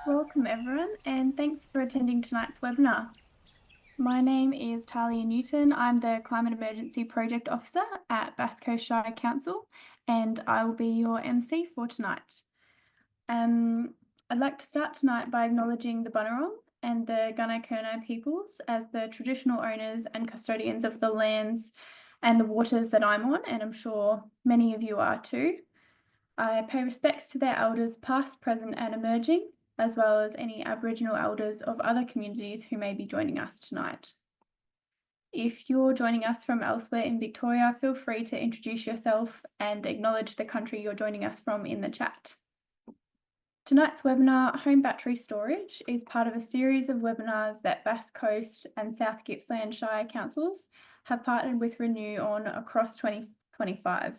Welcome everyone, and thanks for attending tonight's webinar. My name is Talia Newton. I'm the Climate Emergency Project Officer at Bass Coast Shire Council, and I will be your MC for tonight. I'd like to start tonight by acknowledging the Bunurong and the Gunai peoples as the traditional owners and custodians of the lands and the waters that I'm on, and I'm sure many of you are too. I pay respects to their elders past, present and emerging, as well as any Aboriginal elders of other communities who may be joining us tonight. If you're joining us from elsewhere in Victoria, feel free to introduce yourself and acknowledge the country you're joining us from in the chat. Tonight's webinar, Home Battery Storage, is part of a series of webinars that Bass Coast and South Gippsland Shire Councils have partnered with Renew on across 2025.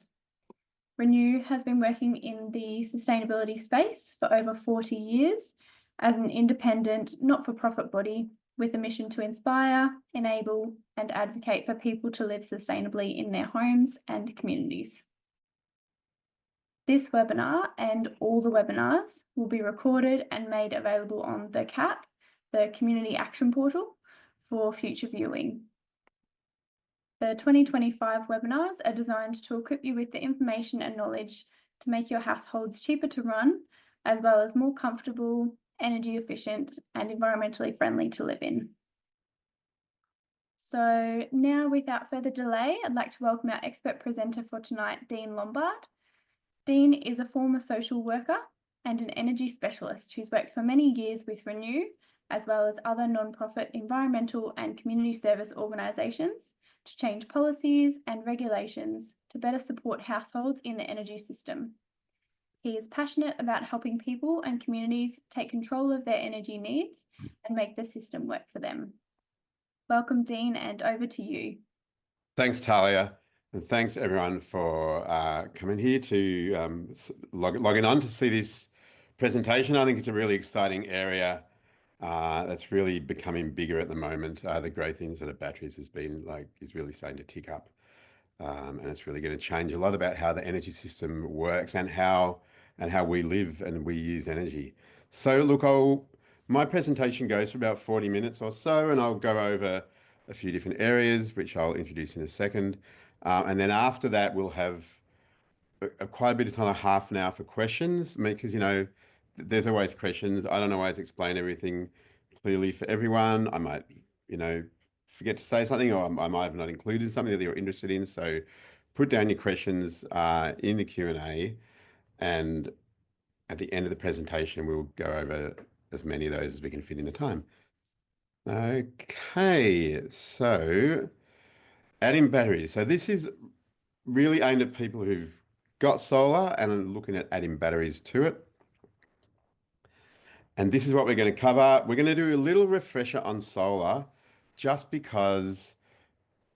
Renew has been working in the sustainability space for over 40 years as an independent, not-for-profit body with a mission to inspire, enable, and advocate for people to live sustainably in their homes and communities. This webinar and all the webinars will be recorded and made available on the CAP, the Community Action Portal, for future viewing. The 2025 webinars are designed to equip you with the information and knowledge to make your households cheaper to run, as well as more comfortable, energy efficient, and environmentally friendly to live in. So now, without further delay, I'd like to welcome our expert presenter for tonight, Dean Lombard. Dean is a former social worker and an energy specialist who's worked for many years with Renew, as well as other non-profit environmental and community service organisations, to change policies and regulations to better support households in the energy system. He is passionate about helping people and communities take control of their energy needs and make the system work for them. Welcome, Dean, and over to you. Thanks, Talia, and thanks everyone for coming here to logging on to see this presentation. I think it's a really exciting area that's really becoming bigger at the moment. The growth in sort of batteries is really starting to tick up, and it's really going to change a lot about how the energy system works and how we live and we use energy. So look, my presentation goes for about 40 minutes or so, and I'll go over a few different areas, which I'll introduce in a second. And then after that, we'll have quite a bit of time, like half an hour for questions. I mean, because, there's always questions. I don't always explain everything clearly for everyone. I might, forget to say something, or I might have not included something that you're interested in. So put down your questions in the Q&A, and at the end of the presentation, we'll go over as many of those as we can fit in the time. Okay, so adding batteries. So this is really aimed at people who've got solar and are looking at adding batteries to it. And this is what we're going to cover. We're going to do a little refresher on solar, just because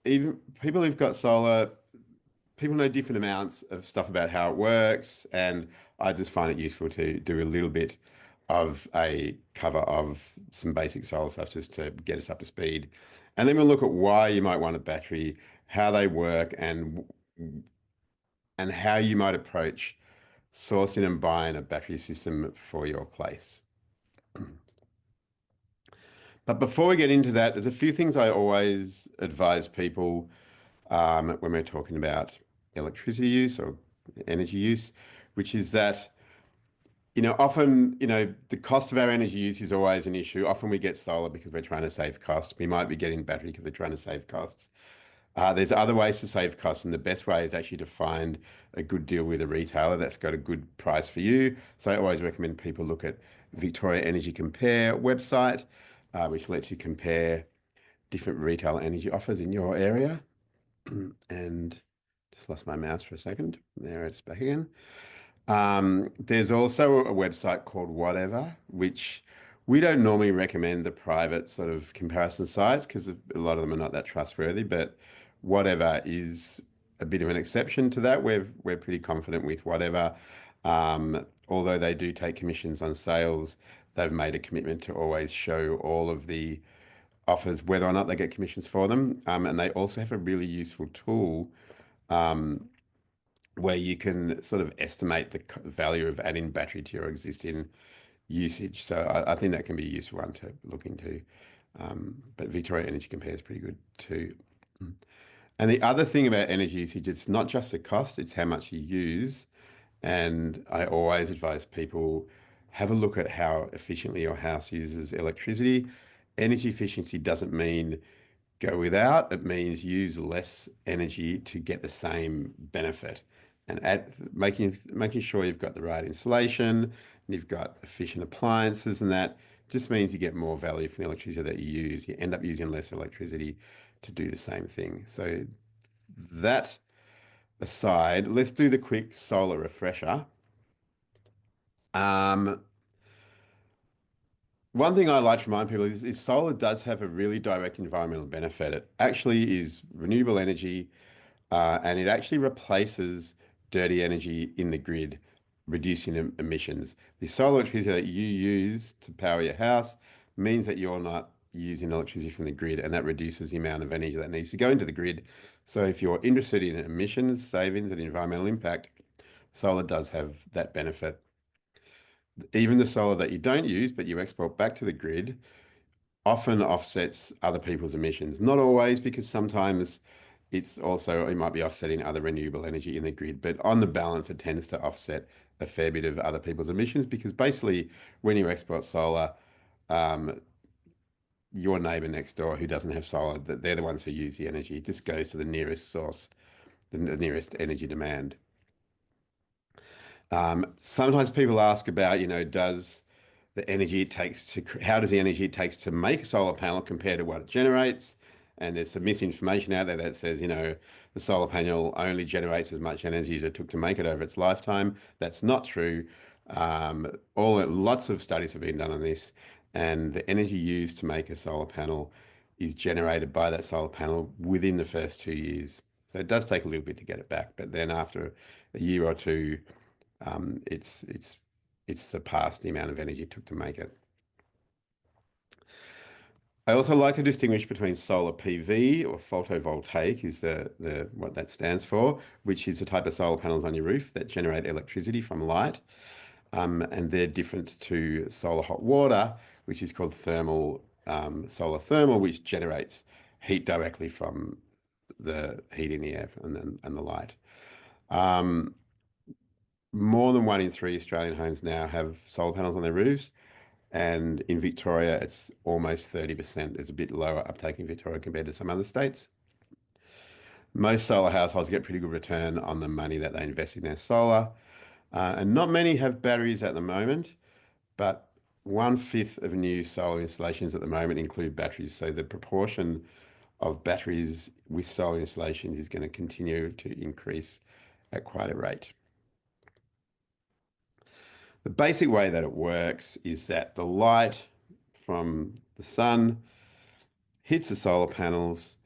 even people who've got solar, people know different amounts of stuff about how it works, and I just find it useful to do a little bit of a cover of some basic solar stuff just to get us up to speed. And then we'll look at why you might want a battery, how they work, and how you might approach sourcing and buying a battery system for your place. But before we get into that, there's a few things I always advise people when we're talking about electricity use or energy use, which is that, often, the cost of our energy use is always an issue. Often we get solar because we're trying to save costs. We might be getting battery because we're trying to save costs. There's other ways to save costs, and the best way is actually to find a good deal with a retailer that's got a good price for you. So I always recommend people look at Victoria Energy Compare website, which lets you compare different retail energy offers in your area. And just lost my mouse for a second. There, it's back again. There's also a website called Whatever, which we don't normally recommend the private sort of comparison sites because a lot of them are not that trustworthy, but Whatever is a bit of an exception to that. We're pretty confident with Whatever. Although they do take commissions on sales, they've made a commitment to always show all of the offers, whether or not they get commissions for them. And they also have a really useful tool where you can sort of estimate the value of adding battery to your existing usage. So I think that can be a useful one to look into. But Victoria Energy Compare is pretty good too. And the other thing about energy usage, it's not just the cost, it's how much you use. And I always advise people have a look at how efficiently your house uses electricity. Energy efficiency doesn't mean go without, it means use less energy to get the same benefit. And making sure you've got the right insulation and you've got efficient appliances, and that just means you get more value from the electricity that you use. You end up using less electricity to do the same thing. So that aside, let's do the quick solar refresher. Um, One thing I like to remind people is solar does have a really direct environmental benefit. It actually is renewable energy, and it actually replaces dirty energy in the grid, reducing emissions. The solar electricity that you use to power your house means that you're not using electricity from the grid, and that reduces the amount of energy that needs to go into the grid. So if you're interested in emissions savings and environmental impact, solar does have that benefit. Even the solar that you don't use, but you export back to the grid, often offsets other people's emissions. Not always, because sometimes it might be offsetting other renewable energy in the grid, but on the balance, it tends to offset a fair bit of other people's emissions because basically, when you export solar, um, your neighbor next door who doesn't have solar, they're the ones who use the energy. It just goes to the nearest source, the nearest energy demand. Sometimes people ask about, does the energy it takes to, how does the energy it takes to make a solar panel compare to what it generates? And there's some misinformation out there that says, the solar panel only generates as much energy as it took to make it over its lifetime. That's not true. Lots of studies have been done on this, and the energy used to make a solar panel is generated by that solar panel within the first 2 years. So it does take a little bit to get it back, but then after a year or two, um, it's it's it's surpassed the amount of energy it took to make it. I also like to distinguish between solar PV, or photovoltaic is the what that stands for, which is a type of solar panels on your roof that generate electricity from light. And they're different to solar hot water, which is called solar thermal, which generates heat directly from the heat in the air and the light. Um, More than 1 in 3 Australian homes now have solar panels on their roofs. And in Victoria, it's almost 30%. It's a bit lower uptake in Victoria compared to some other states. Most solar households get pretty good return on the money that they invest in their solar. And not many have batteries at the moment, but 1/5 of new solar installations at the moment include batteries. So the proportion of batteries with solar installations is going to continue to increase at quite a rate. The basic way that it works is that the light from the sun hits the solar panels,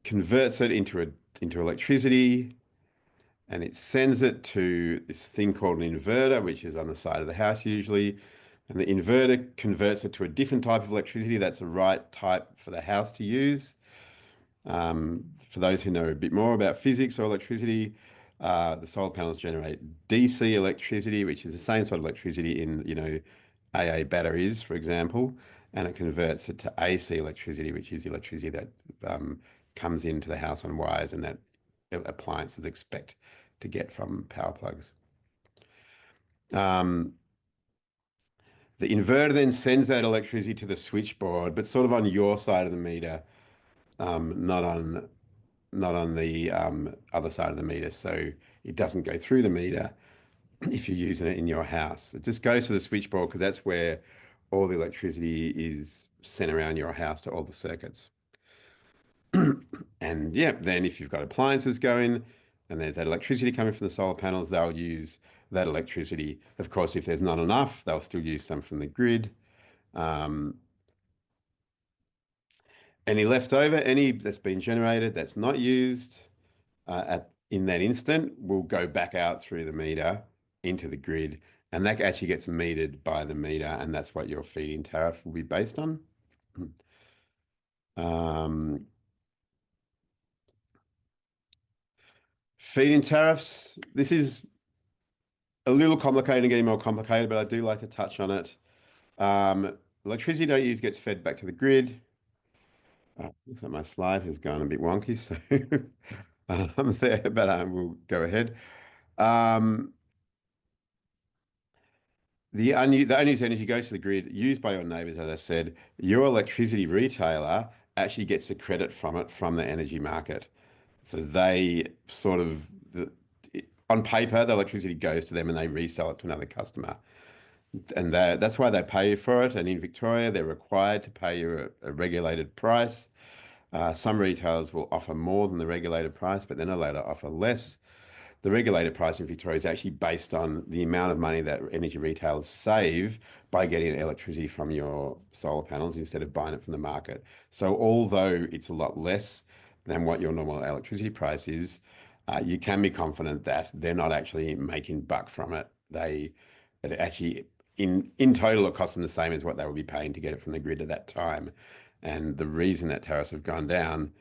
converts it into electricity, and it sends it to this thing called an inverter, which is on the side of the house usually. And the inverter converts it to a different type of electricity that's the right type for the house to use. For those who know a bit more about physics or electricity, the solar panels generate DC electricity, which is the same sort of electricity in, AA batteries, for example, and it converts it to AC electricity, which is the electricity that comes into the house on wires and that appliances expect to get from power plugs. Um, the inverter then sends that electricity to the switchboard, but sort of on your side of the meter, not on the other side of the meter. So it doesn't go through the meter if you're using it in your house. It just goes to the switchboard because that's where all the electricity is sent around your house to all the circuits. And yeah, then if you've got appliances going and there's that electricity coming from the solar panels, they'll use that electricity. Of course, if there's not enough, they'll still use some from the grid. Um, any leftover, any that's been generated that's not used in that instant will go back out through the meter into the grid, and that actually gets metered by the meter, and that's what your feed-in tariff will be based on. Um, Feed-in tariffs. This is a little complicated and getting more complicated, but I do like to touch on it. Electricity don't use gets fed back to the grid. Looks like my slide has gone a bit wonky, so I'm there, but we'll go ahead. Um, the unused energy goes to the grid, used by your neighbours, as I said. Your electricity retailer actually gets the credit from it from the energy market. So they sort of, on paper, the electricity goes to them and they resell it to another customer. And that's why they pay you for it. And in Victoria, they're required to pay you a regulated price. Some retailers will offer more than the regulated price, but they're not allowed to offer less. The regulated price in Victoria is actually based on the amount of money that energy retailers save by getting electricity from your solar panels instead of buying it from the market. So although it's a lot less than what your normal electricity price is, you can be confident that they're not actually making buck from it. It actually in total it costs them the same as what they would be paying to get it from the grid at that time. And the reason that tariffs have gone down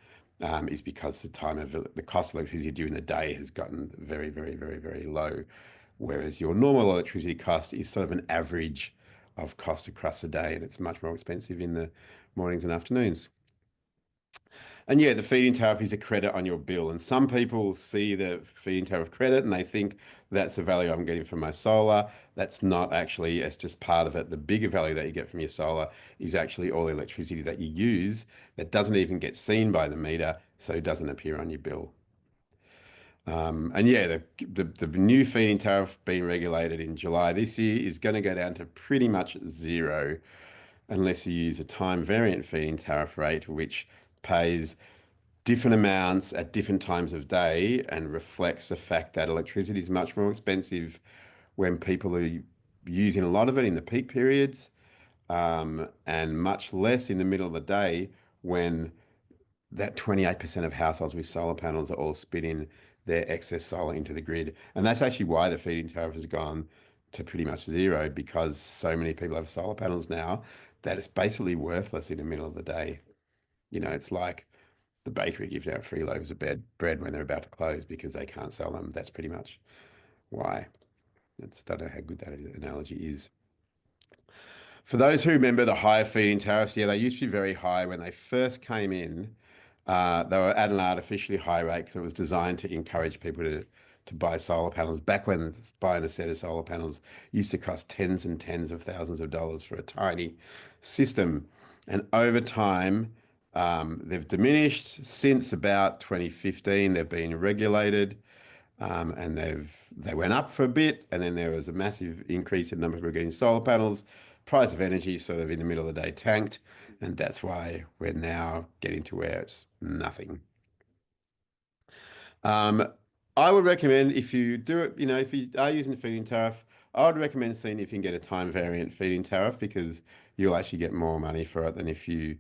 is because the cost of electricity during the day has gotten very, very, very, very low, whereas your normal electricity cost is sort of an average of cost across the day, and it's much more expensive in the mornings and afternoons. And yeah, the feed-in tariff is a credit on your bill, and some people see the feed-in tariff credit and they think that's the value I'm getting from my solar. That's not actually, it's just part of it. The bigger value that you get from your solar is actually all the electricity that you use that doesn't even get seen by the meter, so it doesn't appear on your bill. And yeah, the new feed-in tariff being regulated in July this year is going to go down to pretty much zero unless you use a time variant feed-in tariff rate, which pays different amounts at different times of day and reflects the fact that electricity is much more expensive when people are using a lot of it in the peak periods, and much less in the middle of the day when that 28% of households with solar panels are all spitting their excess solar into the grid. And that's actually why the feed-in tariff has gone to pretty much zero, because so many people have solar panels now that it's basically worthless in the middle of the day. It's like the bakery gives out free loaves of bread when they're about to close because they can't sell them. That's pretty much why. Don't know how good that analogy is. For those who remember the higher feed-in tariffs, yeah, they used to be very high when they first came in. They were at an artificially high rate because it was designed to encourage people to buy solar panels. Back when buying a set of solar panels used to cost tens and tens of thousands of dollars for a tiny system. And over time, they've diminished. Since about 2015. They've been regulated, and they went up for a bit, and then there was a massive increase in the number of people getting solar panels. Price of energy sort of in the middle of the day tanked, and that's why we're now getting to where it's nothing. Um, I would recommend, if you do it, if you are using a feed-in tariff, I would recommend seeing if you can get a time variant feed-in tariff, because you'll actually get more money for it than if you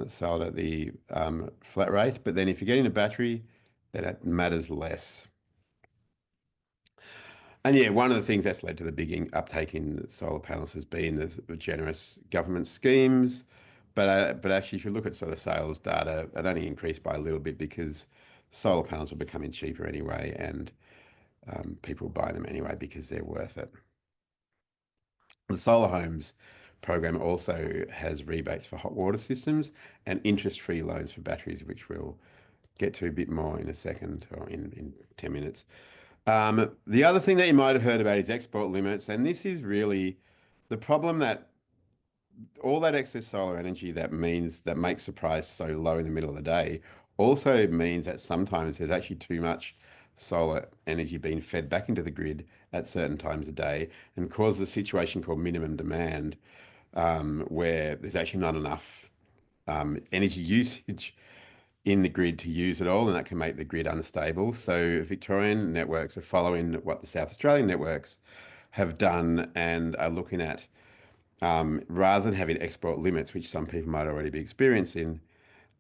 sold at the flat rate. But then if you're getting a battery, then it matters less. And yeah, one of the things that's led to the big uptake in solar panels has been the generous government schemes. But actually, if you look at sort of sales data, it only increased by a little bit because solar panels are becoming cheaper anyway, and people buy them anyway because they're worth it. The Solar Homes program also has rebates for hot water systems and interest-free loans for batteries, which we'll get to a bit more in a second, or in 10 minutes. The other thing that you might have heard about is export limits, and this is really the problem, that all that excess solar energy that makes the price so low in the middle of the day also means that sometimes there's actually too much solar energy being fed back into the grid at certain times of day, and causes a situation called minimum demand, where there's actually not enough energy usage in the grid to use it all, and that can make the grid unstable. So Victorian networks are following what the South Australian networks have done and are looking at, rather than having export limits, which some people might already be experiencing,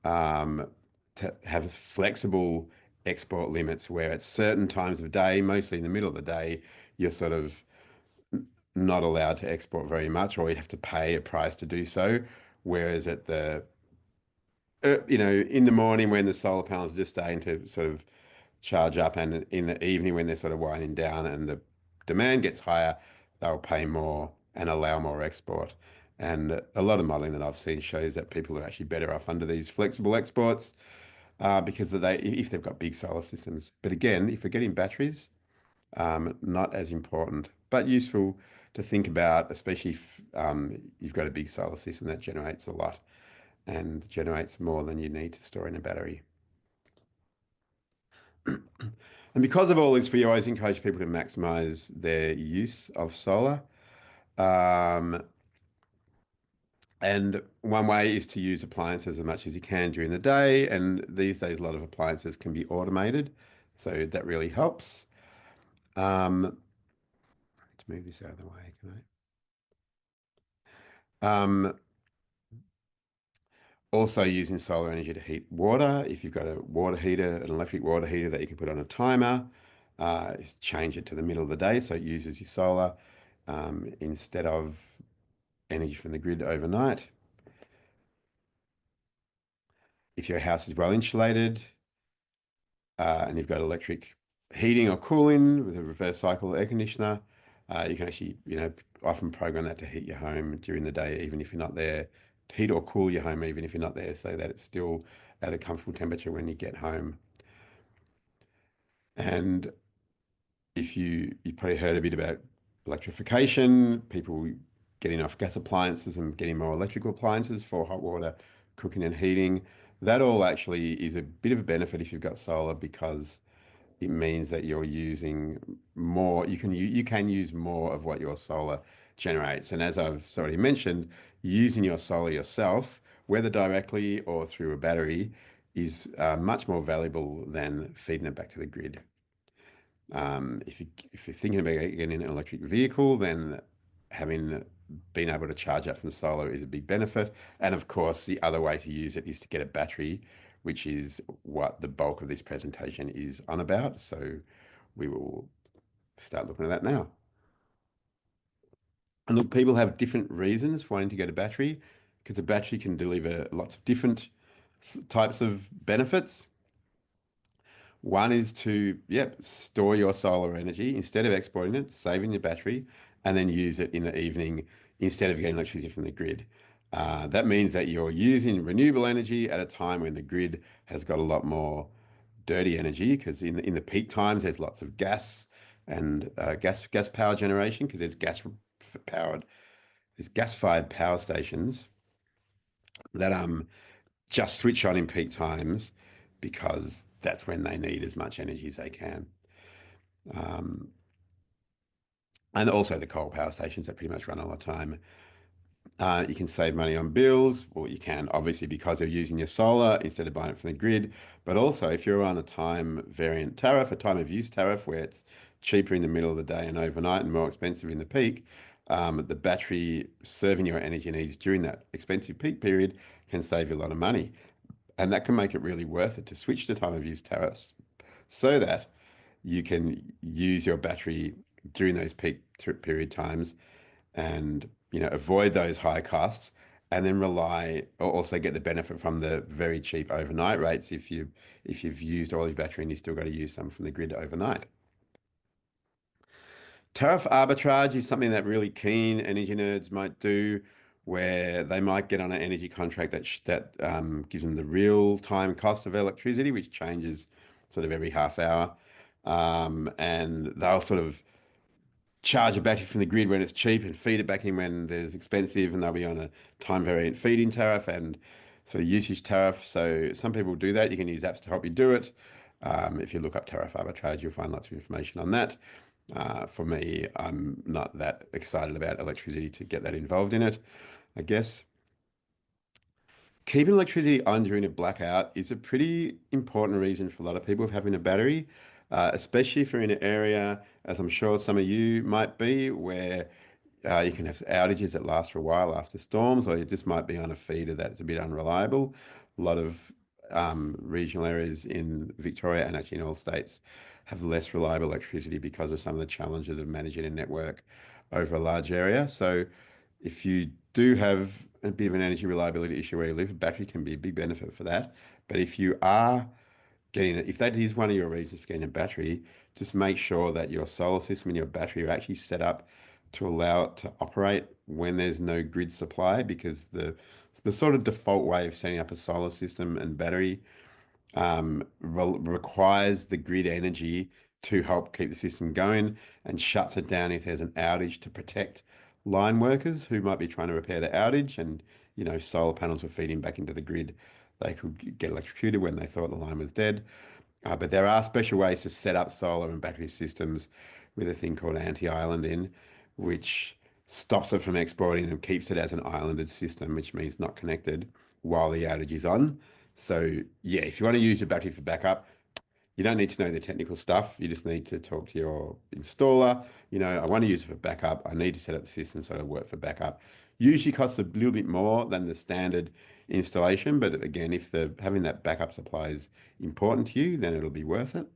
um, to have flexible export limits where at certain times of day, mostly in the middle of the day, you're sort of not allowed to export very much, or you have to pay a price to do so. Whereas at in the morning when the solar panels are just starting to sort of charge up, and in the evening when they're sort of winding down and the demand gets higher, they'll pay more and allow more export. And a lot of modeling that I've seen shows that people are actually better off under these flexible exports because if they've got big solar systems. But again, if we're getting batteries, not as important, but useful to think about, especially if you've got a big solar system that generates a lot and generates more than you need to store in a battery. And because of all this, we always encourage people to maximize their use of solar. Um, and one way is to use appliances as much as you can during the day. And these days, a lot of appliances can be automated. So that really helps. Um, let's move this out of the way, can I? Also using solar energy to heat water. If you've got a water heater, an electric water heater that you can put on a timer, change it to the middle of the day so it uses your solar instead of energy from the grid overnight. If your house is well insulated and you've got electric heating or cooling with a reverse cycle air conditioner, you can actually, often program that to heat your home during the day, even if you're not there. Heat or cool your home, even if you're not there, so that it's still at a comfortable temperature when you get home. And if you've probably heard a bit about electrification, people getting off gas appliances and getting more electrical appliances for hot water, cooking and heating. That all actually is a bit of a benefit if you've got solar because it means that you're using more, you can use more of what your solar generates. And as I've already mentioned, using your solar yourself, whether directly or through a battery, is much more valuable than feeding it back to the grid. If you're thinking about getting an electric vehicle, then having been able to charge up from solar is a big benefit. And of course, the other way to use it is to get a battery, which is what the bulk of this presentation is on about. So we will start looking at that now. And look, people have different reasons for wanting to get a battery because a battery can deliver lots of different types of benefits. One is to, store your solar energy instead of exporting it, saving your battery, and then use it in the evening instead of getting electricity from the grid. That means that you're using renewable energy at a time when the grid has got a lot more dirty energy because in the peak times there's lots of gas and gas power generation because there's gas-fired power stations that just switch on in peak times because that's when they need as much energy as they can. And also the coal power stations that pretty much run all the time. You can save money on bills, or you can obviously because of using your solar instead of buying it from the grid. But also if you're on a time variant tariff, a time of use tariff where it's cheaper in the middle of the day and overnight and more expensive in the peak, the battery serving your energy needs during that expensive peak period can save you a lot of money. And that can make it really worth it to switch to time of use tariffs so that you can use your battery during those peak period times and avoid those high costs and then rely or also get the benefit from the very cheap overnight rates if you've used all your battery and you still got to use some from the grid overnight. Tariff arbitrage is something that really keen energy nerds might do, where they might get on an energy contract that gives them the real-time cost of electricity, which changes sort of every half hour, and they'll sort of charge a battery from the grid when it's cheap and feed it back in when there's expensive, and they'll be on a time variant feed-in tariff and sort of usage tariff. So some people do that. You can use apps to help you do it. If you look up tariff arbitrage, you'll find lots of information on that. For me, I'm not that excited about electricity to get that involved in it, I guess. Keeping electricity on during a blackout is a pretty important reason for a lot of people of having a battery, especially if you're in an area, as I'm sure some of you might be, where you can have outages that last for a while after storms, or you just might be on a feeder that's a bit unreliable. A lot of regional areas in Victoria and actually in all states have less reliable electricity because of some of the challenges of managing a network over a large area. So if you do have a bit of an energy reliability issue where you live, a battery can be a big benefit for that. But if you are getting it, if that is one of your reasons for getting a battery, just make sure that your solar system and your battery are actually set up to allow it to operate when there's no grid supply, because the sort of default way of setting up a solar system and battery requires the grid energy to help keep the system going and shuts it down if there's an outage to protect line workers who might be trying to repair the outage. And, solar panels were feeding back into the grid. They could get electrocuted when they thought the line was dead. But there are special ways to set up solar and battery systems with a thing called anti-islanding, which stops it from exporting and keeps it as an islanded system, which means not connected while the outage is on. So yeah, if you want to use your battery for backup, you don't need to know the technical stuff. You just need to talk to your installer. I want to use it for backup. I need to set up the system so it'll work for backup. Usually costs a little bit more than the standard installation, but again, if the having that backup supply is important to you, then it'll be worth it.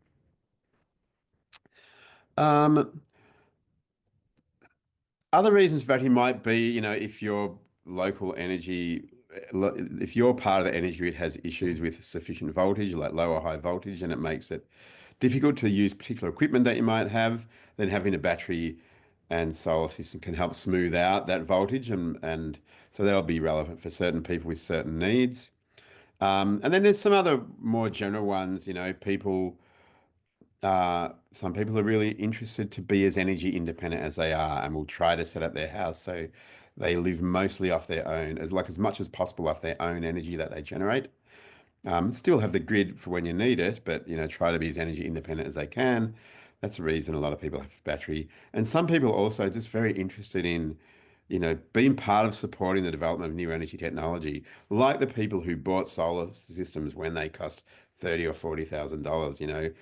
Um, Other reasons battery might be, if your local energy, if your part of the energy grid has issues with sufficient voltage, like low or high voltage, and it makes it difficult to use particular equipment that you might have, then having a battery and solar system can help smooth out that voltage, and so that'll be relevant for certain people with certain needs. And then there's some other more general ones, some people are really interested to be as energy independent as they are and will try to set up their house so they live mostly off their own, as much as possible off their own energy that they generate. Still have the grid for when you need it, but try to be as energy independent as they can. That's the reason a lot of people have battery. And some people also just very interested in, being part of supporting the development of new energy technology, like the people who bought solar systems when they cost 30 or $40,000.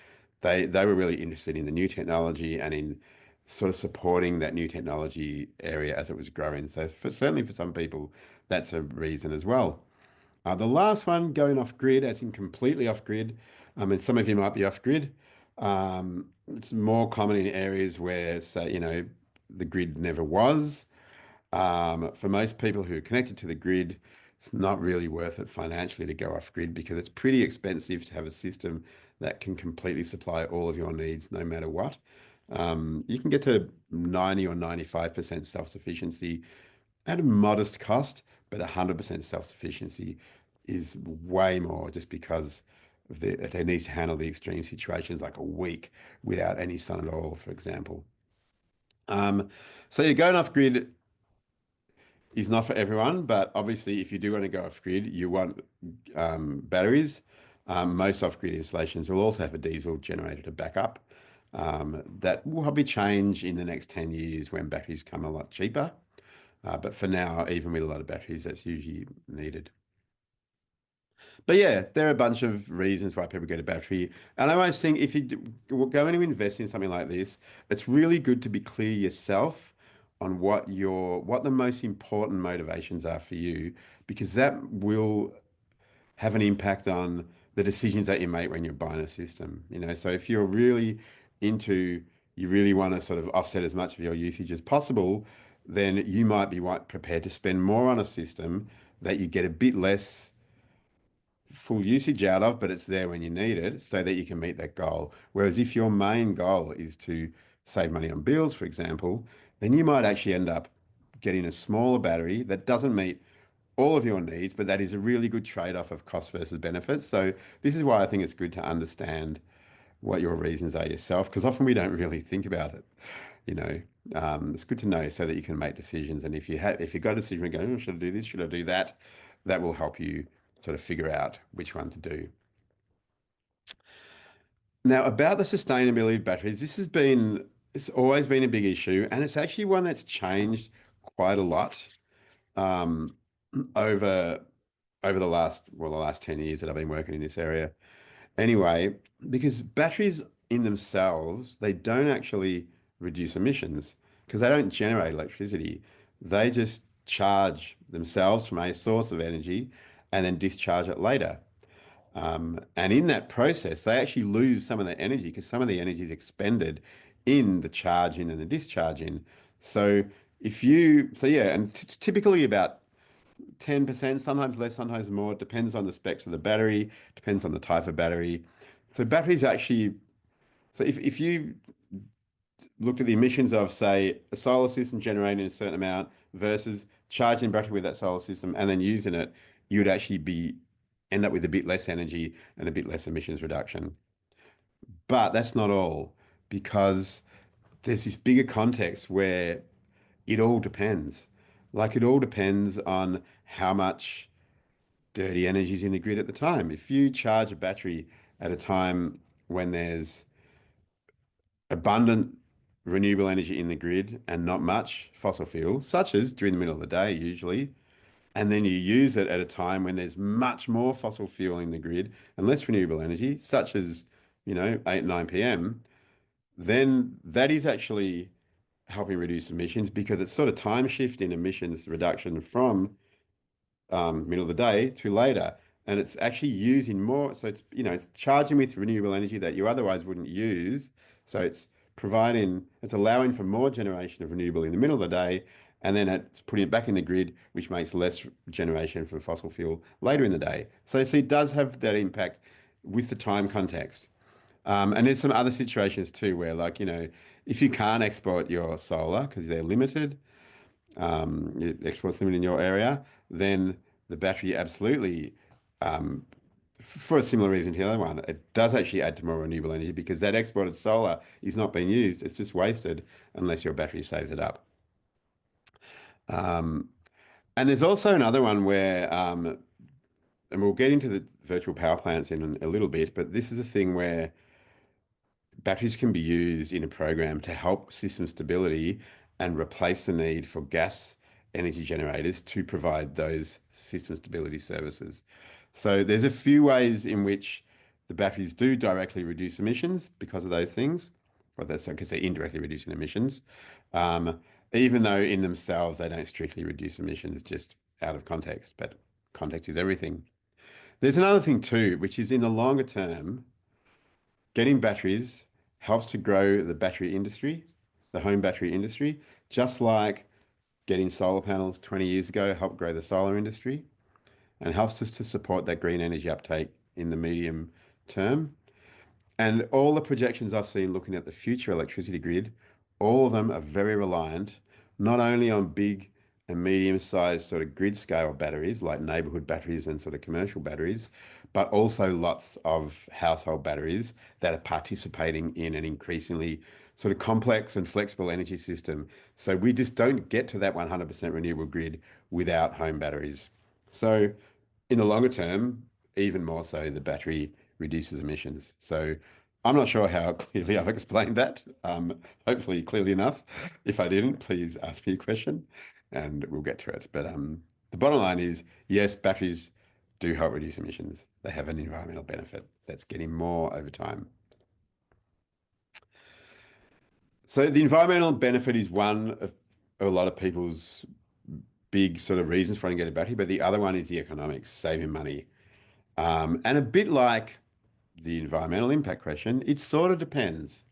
They were really interested in the new technology and in sort of supporting that new technology area as it was growing. So certainly for some people, that's a reason as well. The last one, going off grid, as in completely off grid. And some of you might be off grid. It's more common in areas where, say, the grid never was. For most people who are connected to the grid, it's not really worth it financially to go off grid because it's pretty expensive to have a system that can completely supply all of your needs no matter what. You can get to 90 or 95% self-sufficiency at a modest cost, but 100% self-sufficiency is way more just because it needs to handle the extreme situations like a week without any sun at all, for example. Um, so you're going off grid is not for everyone, but obviously, if you do want to go off grid, you want batteries. Most off grid installations will also have a diesel generator to back up. That will probably change in the next 10 years when batteries come a lot cheaper. But for now, even with a lot of batteries, that's usually needed. But yeah, there are a bunch of reasons why people get a battery. And I always think if you going to invest in something like this, it's really good to be clear yourself on what the most important motivations are for you, because that will have an impact on the decisions that you make when you're buying a system. So if you're really into, you really want to sort of offset as much of your usage as possible, then you might be prepared to spend more on a system that you get a bit less full usage out of, but it's there when you need it so that you can meet that goal. Whereas if your main goal is to save money on bills, for example, then you might actually end up getting a smaller battery that doesn't meet all of your needs, but that is a really good trade-off of cost versus benefits. So this is why I think it's good to understand what your reasons are yourself, because often we don't really think about it. You know, it's good to know so that you can make decisions. And if you've got a decision and go, oh, should I do this? Should I do that? That will help you sort of figure out which one to do. Now, about the sustainability of batteries, it's always been a big issue, and it's actually one that's changed quite a lot um, over the last 10 years that I've been working in this area. Anyway, because batteries in themselves, they don't actually reduce emissions because they don't generate electricity. They just charge themselves from a source of energy and then discharge it later. And in that process, they actually lose some of the energy because some of the energy is expended in the charging and the discharging. So yeah, and typically about 10%, sometimes less, sometimes more. It depends on the specs of the battery, depends on the type of battery. So batteries actually, so if you looked at the emissions of, say, a solar system generating a certain amount versus charging a battery with that solar system and then using it, you would actually be end up with a bit less energy and a bit less emissions reduction. But that's not all, because there's this bigger context where it all depends. Like it all depends on how much dirty energy is in the grid at the time. If you charge a battery at a time when there's abundant renewable energy in the grid and not much fossil fuel, such as during the middle of the day usually, and then you use it at a time when there's much more fossil fuel in the grid and less renewable energy, such as, 8, 9 p.m., then that is actually helping reduce emissions because it's sort of time shift in emissions reduction from middle of the day to later. And it's actually using more. So it's charging with renewable energy that you otherwise wouldn't use. So it's allowing for more generation of renewable in the middle of the day. And then it's putting it back in the grid, which makes less generation from fossil fuel later in the day. So see, it does have that impact with the time context. And there's some other situations too where, like, if you can't export your solar because they're limited, your export's limited in your area, then the battery absolutely, for a similar reason to the other one, it does actually add to more renewable energy because that exported solar is not being used. It's just wasted unless your battery saves it up. Um, and there's also another one where, and we'll get into the virtual power plants in a little bit, but this is a thing where batteries can be used in a program to help system stability and replace the need for gas energy generators to provide those system stability services. So there's a few ways in which the batteries do directly reduce emissions because of those things, or that's because they're indirectly reducing emissions, um, even though in themselves they don't strictly reduce emissions, just out of context. But context is everything. There's another thing too, which is in the longer term, getting batteries helps to grow the battery industry, the home battery industry, just like getting solar panels 20 years ago helped grow the solar industry and helps us to support that green energy uptake in the medium term. And all the projections I've seen looking at the future electricity grid, all of them are very reliant not only on big and medium-sized sort of grid scale batteries like neighborhood batteries and sort of commercial batteries, but also lots of household batteries that are participating in an increasingly sort of complex and flexible energy system. So we just don't get to that 100% renewable grid without home batteries. So in the longer term, even more so, the battery reduces emissions. So I'm not sure how clearly I've explained that. Hopefully clearly enough. If I didn't, please ask me a question and we'll get to it. But the bottom line is, yes, batteries do help reduce emissions. They have an environmental benefit that's getting more over time. So the environmental benefit is one of a lot of people's big sort of reasons for wanting to get a battery, but the other one is the economics, saving money. And a bit like the environmental impact question, it sort of depends.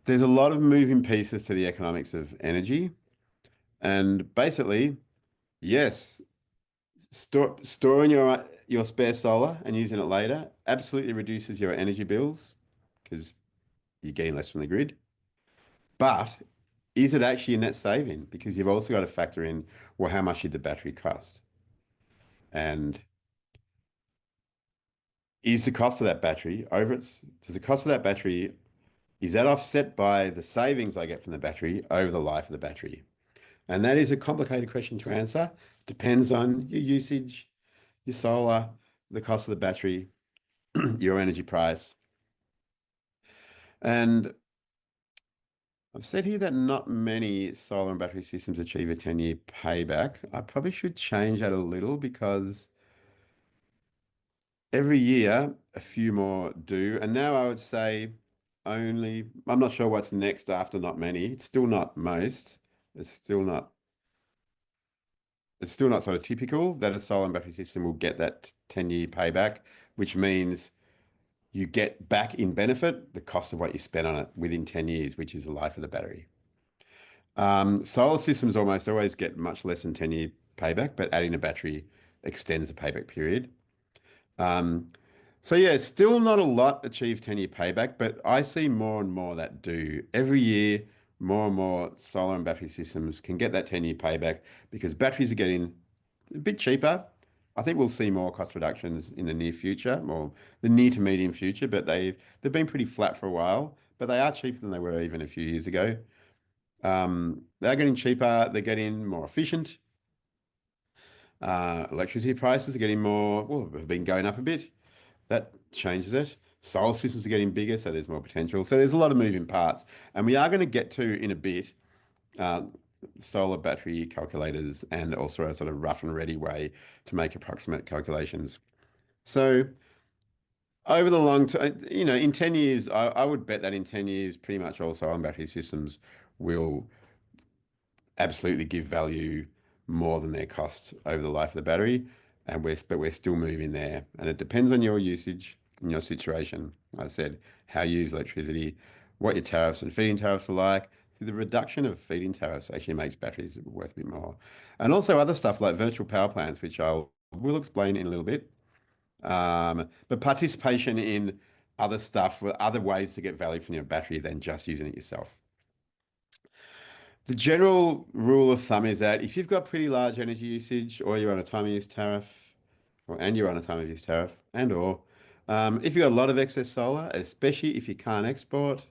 There's a lot of moving pieces to the economics of energy. And basically, yes, storing your spare solar and using it later absolutely reduces your energy bills because you're getting less from the grid. But is it actually a net saving? Because you've also got to factor in, well, how much did the battery cost? And is the cost of that battery does the cost of that battery, is that offset by the savings I get from the battery over the life of the battery? And that is a complicated question to answer. Depends on your usage, your solar, the cost of the battery, your energy price. And I've said here that not many solar and battery systems achieve a 10-year payback. I probably should change that a little because every year a few more do. And now I would say I'm not sure what's next after not many. It's still not most. It's still not it's still not sort of typical that a solar and battery system will get that 10-year payback, which means you get back in benefit the cost of what you spent on it within 10 years, which is the life of the battery. Solar systems almost always get much less than 10-year payback, but adding a battery extends the payback period. Um, So yeah, still not a lot achieve 10-year payback, but I see more and more that do. Every year, more and more solar and battery systems can get that 10-year payback because batteries are getting a bit cheaper. I think we'll see more cost reductions in the near future, or the near to medium future, but they've been pretty flat for a while, but they are cheaper than they were even a few years ago. They're getting cheaper, they're getting more efficient. Electricity prices are getting more, well, have been going up a bit. That changes it. Solar systems are getting bigger, so there's more potential. So there's a lot of moving parts. And we are going to get to, in a bit, uh, solar battery calculators and also a sort of rough and ready way to make approximate calculations. So over the long term, in 10 years, I would bet that in 10 years, pretty much all solar and battery systems will absolutely give value more than their cost over the life of the battery. But we're still moving there. And it depends on your usage and your situation. Like I said, how you use electricity, what your tariffs and feeding tariffs are like. The reduction of feeding tariffs actually makes batteries worth a bit more. And also other stuff like virtual power plants, which will explain in a little bit. But participation in other stuff, other ways to get value from your battery than just using it yourself. The general rule of thumb is that if you've got pretty large energy usage or you're on a time of use tariff, and you're on a time of use tariff, if you've got a lot of excess solar, especially if you can't export,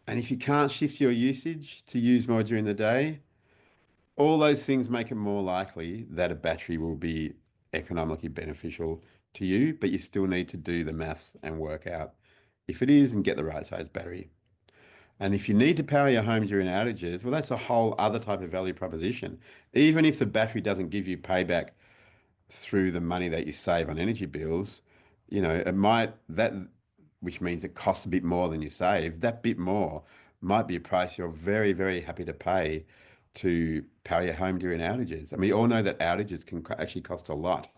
and if you can't shift your usage to use more during the day, all those things make it more likely that a battery will be economically beneficial to you, but you still need to do the maths and work out if it is and get the right size battery. And if you need to power your home during outages, well, that's a whole other type of value proposition. Even if the battery doesn't give you payback through the money that you save on energy bills, it might that which means it costs a bit more than you save. That bit more might be a price you're very, very happy to pay to power your home during outages. And we all know that outages can actually cost a lot.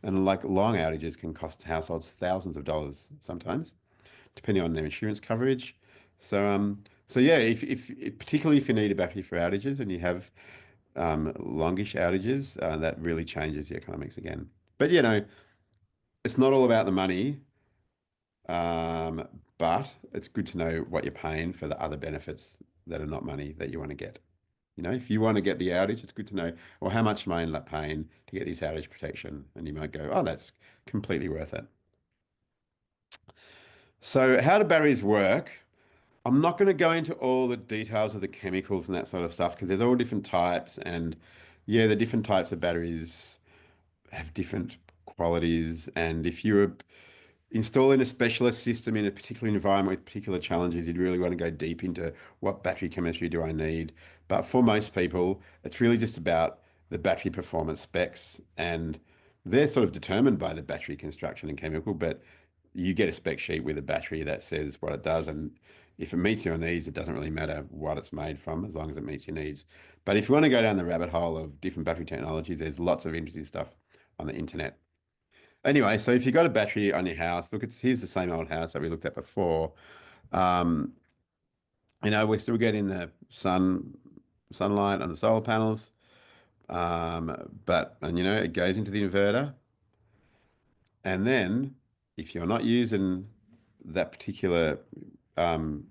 And like long outages can cost households thousands of dollars sometimes depending on their insurance coverage. So yeah, if particularly if you need a battery for outages and you have longish outages, that really changes the economics again. But it's not all about the money, um, but it's good to know what you're paying for the other benefits that are not money that you want to get. If you want to get the outage, it's good to know, well, how much am I end up paying to get this outage protection? And you might go, oh, that's completely worth it. So how do batteries work? I'm not going to go into all the details of the chemicals and that sort of stuff because there's all different types. And yeah, the different types of batteries have different qualities. And if you're installing a specialist system in a particular environment with particular challenges, you'd really want to go deep into what battery chemistry do I need. But for most people, it's really just about the battery performance specs. And they're sort of determined by the battery construction and chemical, but you get a spec sheet with a battery that says what it does. And if it meets your needs, it doesn't really matter what it's made from as long as it meets your needs. But if you want to go down the rabbit hole of different battery technologies, there's lots of interesting stuff on the internet. Anyway, so if you've got a battery on your house, look, here's the same old house that we looked at before. Um, we're still getting the sunlight on the solar panels, but it goes into the inverter. And then if you're not using that particular um,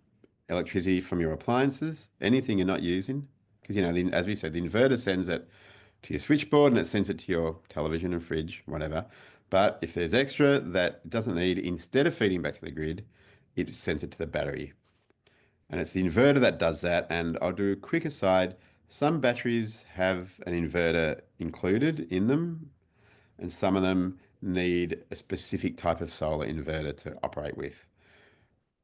electricity from your appliances, anything you're not using, because as we said, the inverter sends it to your switchboard and it sends it to your television and fridge, whatever. But if there's extra that it doesn't need, instead of feeding back to the grid, it sends it to the battery. And it's the inverter that does that. And I'll do a quick aside. Some batteries have an inverter included in them, and some of them need a specific type of solar inverter to operate with.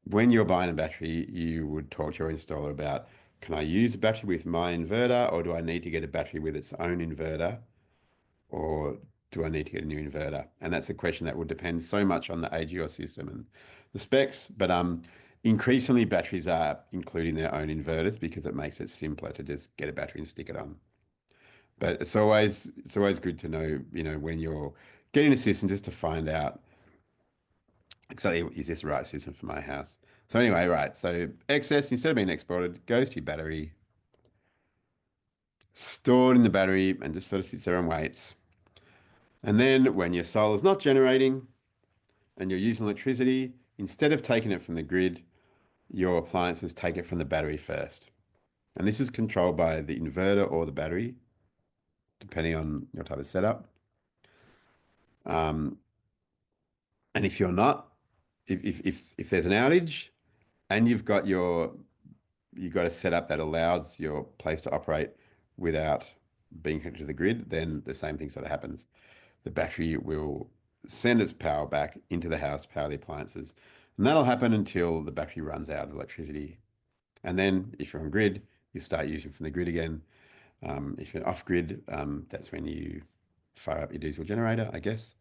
When you're buying a battery, you would talk to your installer about, can I use a battery with my inverter, or do I need to get a battery with its own inverter, or do I need to get a new inverter? And that's a question that would depend so much on the age of your system and the specs. But increasingly, batteries are including their own inverters because it makes it simpler to just get a battery and stick it on. But it's always good to know, when you're getting a system just to find out exactly is this the right system for my house. So anyway, right. So excess, instead of being exported, goes to your battery, stored in the battery, and just sort of sits there and waits. And then when your solar's not generating and you're using electricity, instead of taking it from the grid, your appliances take it from the battery first. And this is controlled by the inverter or the battery, depending on your type of setup. Um, and if you're not, if there's an outage and you've got a setup that allows your place to operate without being connected to the grid, then the same thing sort of happens. The battery will send its power back into the house, power the appliances. And that'll happen until the battery runs out of electricity. And then if you're on grid, you start using from the grid again. If you're off grid, that's when you fire up your diesel generator, I guess.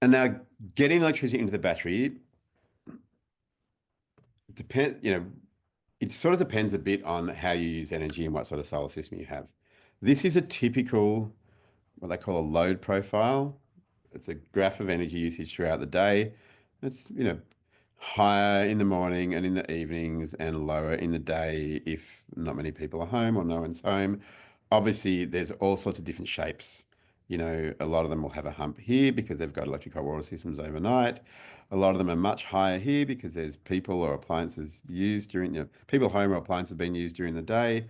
And now getting electricity into the battery it sort of depends a bit on how you use energy and what sort of solar system you have. This is a typical, what they call a load profile. It's a graph of energy usage throughout the day. It's, higher in the morning and in the evenings and lower in the day if not many people are home or no one's home. Obviously, there's all sorts of different shapes. A lot of them will have a hump here because they've got electric hot water systems overnight. A lot of them are much higher here because there's people or appliances used during, people home or appliances being used during the day.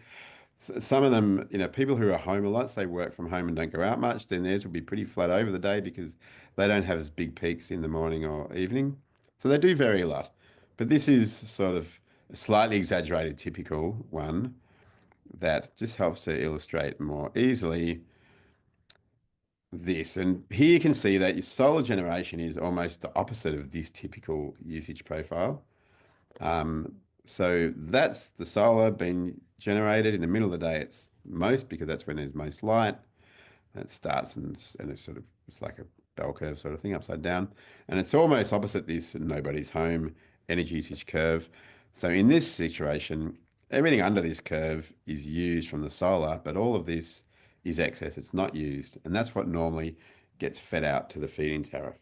Some of them, people who are home a lot, say work from home and don't go out much, then theirs will be pretty flat over the day because they don't have as big peaks in the morning or evening. So they do vary a lot. But this is sort of a slightly exaggerated typical one that just helps to illustrate more easily this. And here you can see that your solar generation is almost the opposite of this typical usage profile. Um, so that's the solar being generated in the middle of the day. It's most because that's when there's most light. That starts and it's like a bell curve sort of thing upside down. And it's almost opposite this nobody's home energy usage curve. So in this situation, everything under this curve is used from the solar, but all of this is excess. It's not used. And that's what normally gets fed out to the feed-in tariff.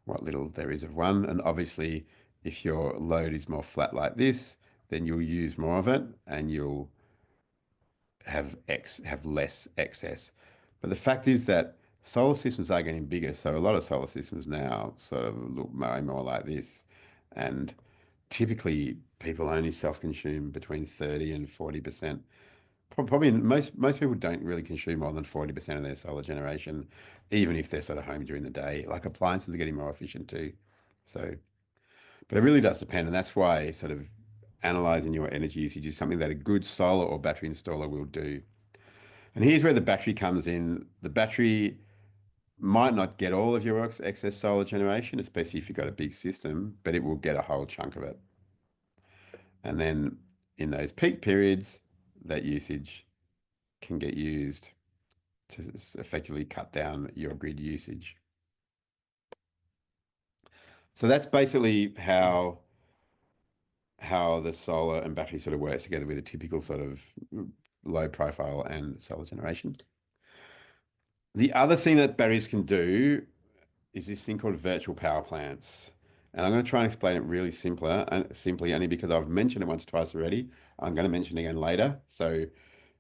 What little there is of one. And obviously, if your load is more flat like this, then you'll use more of it and you'll have less excess. But the fact is that solar systems are getting bigger. So a lot of solar systems now sort of look more like this. And typically people only self-consume between 30 and 40%. Probably most people don't really consume more than 40% of their solar generation, even if they're sort of home during the day. Like appliances are getting more efficient too. So, but it really does depend. And that's why sort of analyzing your energy usage is something that a good solar or battery installer will do. And here's where the battery comes in. The battery might not get all of your excess solar generation, especially if you've got a big system, but it will get a whole chunk of it. And then in those peak periods, that usage can get used to effectively cut down your grid usage. So that's basically how the solar and battery sort of works together with a typical sort of low profile and solar generation. The other thing that batteries can do is this thing called virtual power plants. And I'm going to try and explain it really simply only because I've mentioned it once or twice already. I'm going to mention it again later. So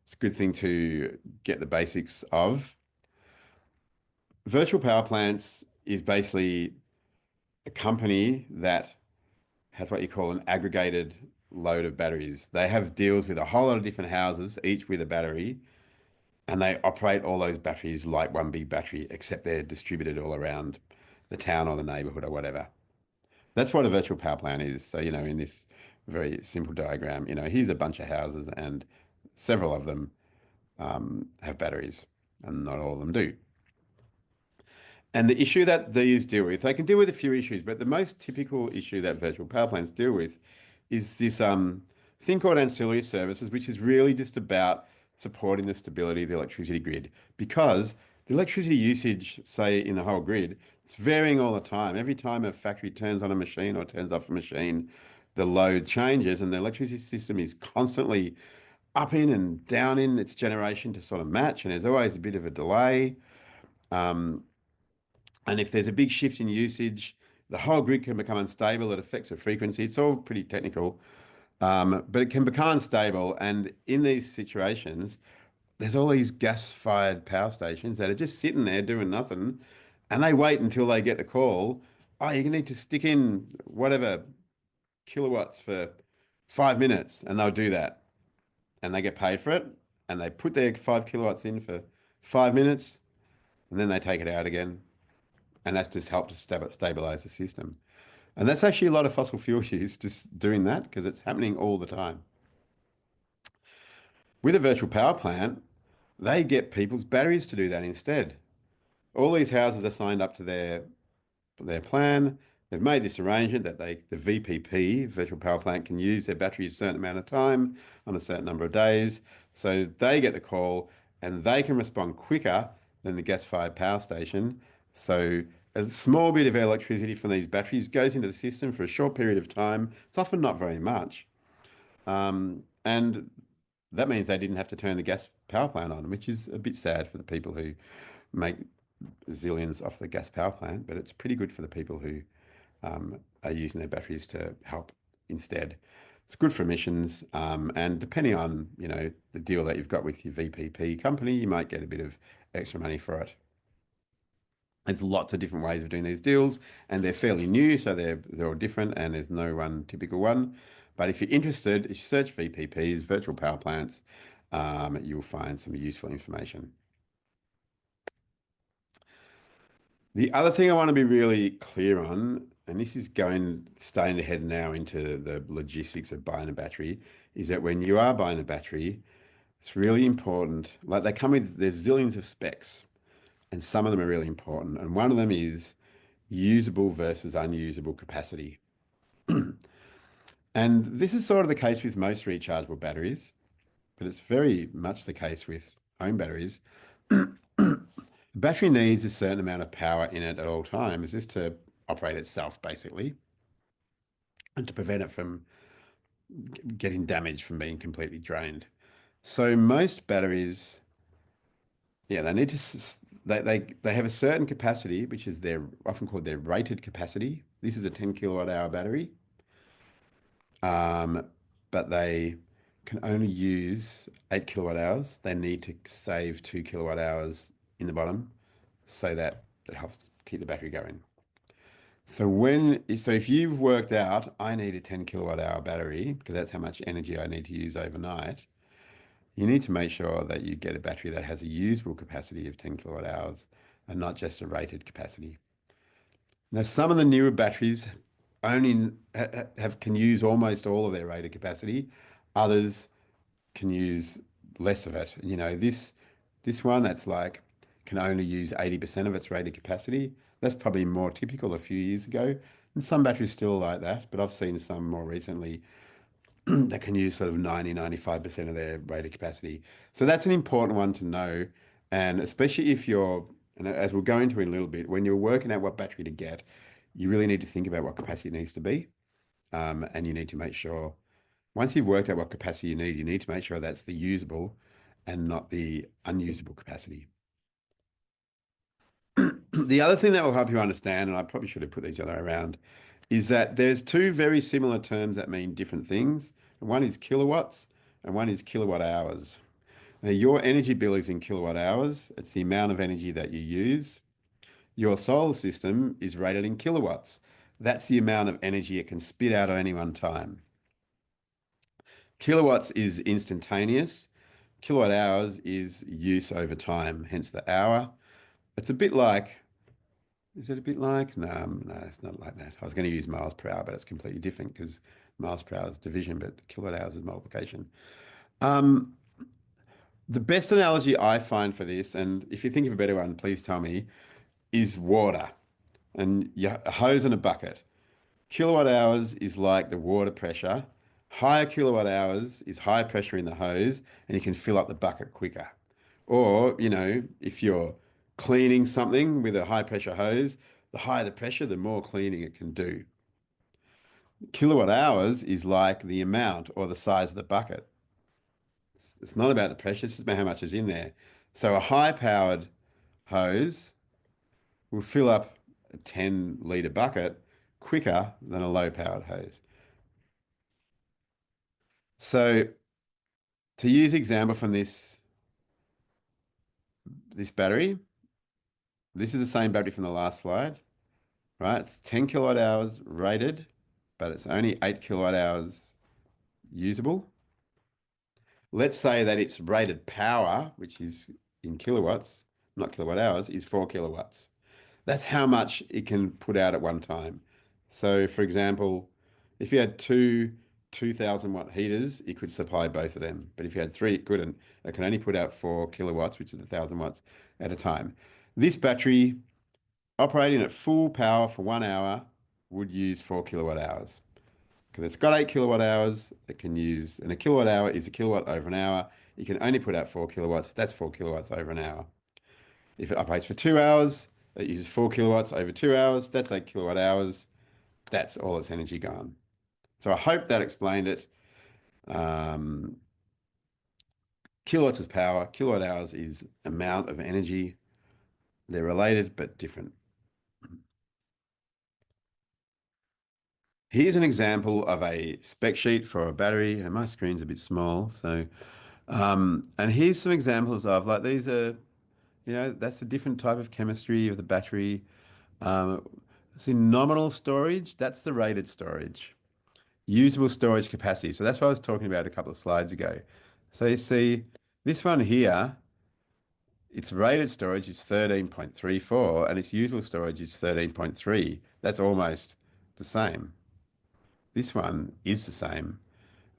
it's a good thing to get the basics of. Virtual power plants is basically a company that has what you call an aggregated load of batteries. They have deals with a whole lot of different houses, each with a battery, and they operate all those batteries like one big battery, except they're distributed all around the town or the neighborhood or whatever. That's what a virtual power plant is. So, in this very simple diagram, here's a bunch of houses and several of them have batteries and not all of them do. And the issue that these deal with, they can deal with a few issues, but the most typical issue that virtual power plants deal with is this thing called ancillary services, which is really just about supporting the stability of the electricity grid. Because the electricity usage, say in the whole grid, it's varying all the time. Every time a factory turns on a machine or turns off a machine, the load changes and the electricity system is constantly up in and down in its generation to sort of match. And there's always a bit of a delay. And if there's a big shift in usage, the whole grid can become unstable. It affects the frequency. It's all pretty technical, but it can become unstable. And in these situations, there's all these gas-fired power stations that are just sitting there doing nothing, and they wait until they get the call. Oh, you need to stick in whatever kilowatts for 5 minutes, and they'll do that, and they get paid for it, and they put their 5 kilowatts in for 5 minutes, and then they take it out again, and that's just helped to stabilize the system. And that's actually a lot of fossil fuel use just doing that because it's happening all the time. With a virtual power plant, they get people's batteries to do that instead. All these houses are signed up to their plan. They've made this arrangement that the VPP, virtual power plant, can use their battery a certain amount of time on a certain number of days. So they get the call and they can respond quicker than the gas-fired power station. So a small bit of electricity from these batteries goes into the system for a short period of time. It's often not very much. And that means they didn't have to turn the gas power plant on, which is a bit sad for the people who make zillions off the gas power plant, but it's pretty good for the people who are using their batteries to help instead. It's good for emissions, and depending on, the deal that you've got with your VPP company, you might get a bit of extra money for it. There's lots of different ways of doing these deals, and they're fairly new, so they're all different, and there's no one typical one. But if you're interested, if you search VPPs, virtual power plants, you'll find some useful information. The other thing I want to be really clear on, and this is starting to head now into the logistics of buying a battery, is that when you are buying a battery, it's really important. Like there's zillions of specs, and some of them are really important. And one of them is usable versus unusable capacity. And this is sort of the case with most rechargeable batteries, but it's very much the case with home batteries. The battery needs a certain amount of power in it at all times just to operate itself, basically, and to prevent it from getting damaged from being completely drained. So most batteries, yeah, they need to they have a certain capacity, which is their often called their rated capacity. This is a 10 kilowatt hour battery, um, but they can only use 8 kilowatt hours. They need to save 2 kilowatt hours in the bottom so that it helps keep the battery going. So if you've worked out, I need a 10 kilowatt hour battery because that's how much energy I need to use overnight, you need to make sure that you get a battery that has a usable capacity of 10 kilowatt hours and not just a rated capacity. Now, some of the newer batteries only can use almost all of their rated capacity. Others can use less of it. This one that's like can only use 80% of its rated capacity. That's probably more typical a few years ago. And some batteries still like that, but I've seen some more recently that can use sort of 95% of their rated capacity. So that's an important one to know. And especially and as we'll go into in a little bit, when you're working out what battery to get, you really need to think about what capacity it needs to be. And you need to make sure, once you've worked out what capacity you need to make sure that's the usable and not the unusable capacity. The other thing that will help you understand, and I probably should have put these other around, is that there's two very similar terms that mean different things. One is kilowatts and one is kilowatt hours. Now, your energy bill is in kilowatt hours. It's the amount of energy that you use. Your solar system is rated in kilowatts. That's the amount of energy it can spit out at any one time. Kilowatts is instantaneous. Kilowatt hours is use over time, hence the hour. It's a bit like, is it a bit like? No, no, it's not like that. I was going to use miles per hour, but it's completely different because miles per hour is division, but kilowatt hours is multiplication. Um, the best analogy I find for this, and if you think of a better one, please tell me, is water. And a hose and a bucket. Kilowatt hours is like the water pressure. Higher kilowatt hours is high pressure in the hose, and you can fill up the bucket quicker. Or, if you're cleaning something with a high pressure hose, the higher the pressure, the more cleaning it can do. Kilowatt hours is like the amount or the size of the bucket. It's not about the pressure, it's just about how much is in there. So a high powered hose will fill up a 10-litre bucket quicker than a low powered hose. So to use example from this this battery. This is the same battery from the last slide, right? It's 10 kilowatt hours rated, but it's only 8 kilowatt hours usable. Let's say that its rated power, which is in kilowatts, not kilowatt hours, is 4 kilowatts. That's how much it can put out at one time. So, for example, if you had two 2,000 watt heaters, it could supply both of them. But if you had three, it couldn't. It can only put out 4 kilowatts, which is 1,000 watts at a time. This battery, operating at full power for 1 hour, would use 4 kilowatt hours. Because it's got 8 kilowatt hours, it can use, and a kilowatt hour is a kilowatt over an hour. You can only put out 4 kilowatts. That's 4 kilowatts over an hour. If it operates for 2 hours, it uses 4 kilowatts over 2 hours. That's 8 kilowatt hours. That's all its energy gone. So I hope that explained it. Um, Kilowatts is power. Kilowatt hours is amount of energy. They're related but different. Here's an example of a spec sheet for a battery, and my screen's a bit small. So, and here's some examples of like these are, that's a different type of chemistry of the battery. Um, See, nominal storage, that's the rated storage. Usable storage capacity. So that's what I was talking about a couple of slides ago. So you see, this one here, its rated storage is 13.34 and its usable storage is 13.3. That's almost the same. This one is the same.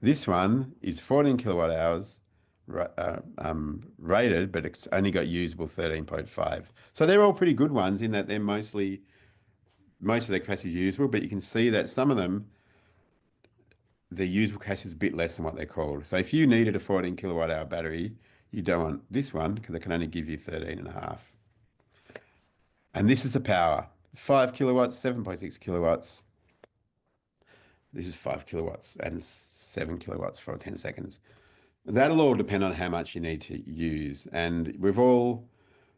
This one is 14 kilowatt hours rated, but it's only got usable 13.5. So they're all pretty good ones in that they're most of their capacity is usable, but you can see that some of them, the usable capacity is a bit less than what they're called. So if you needed a 14 kilowatt hour battery, you don't want this one because it can only give you 13 and a half. And this is the power, 5 kilowatts, 7.6 kilowatts. This is 5 kilowatts and 7 kilowatts for 10 seconds. That'll all depend on how much you need to use. And we've all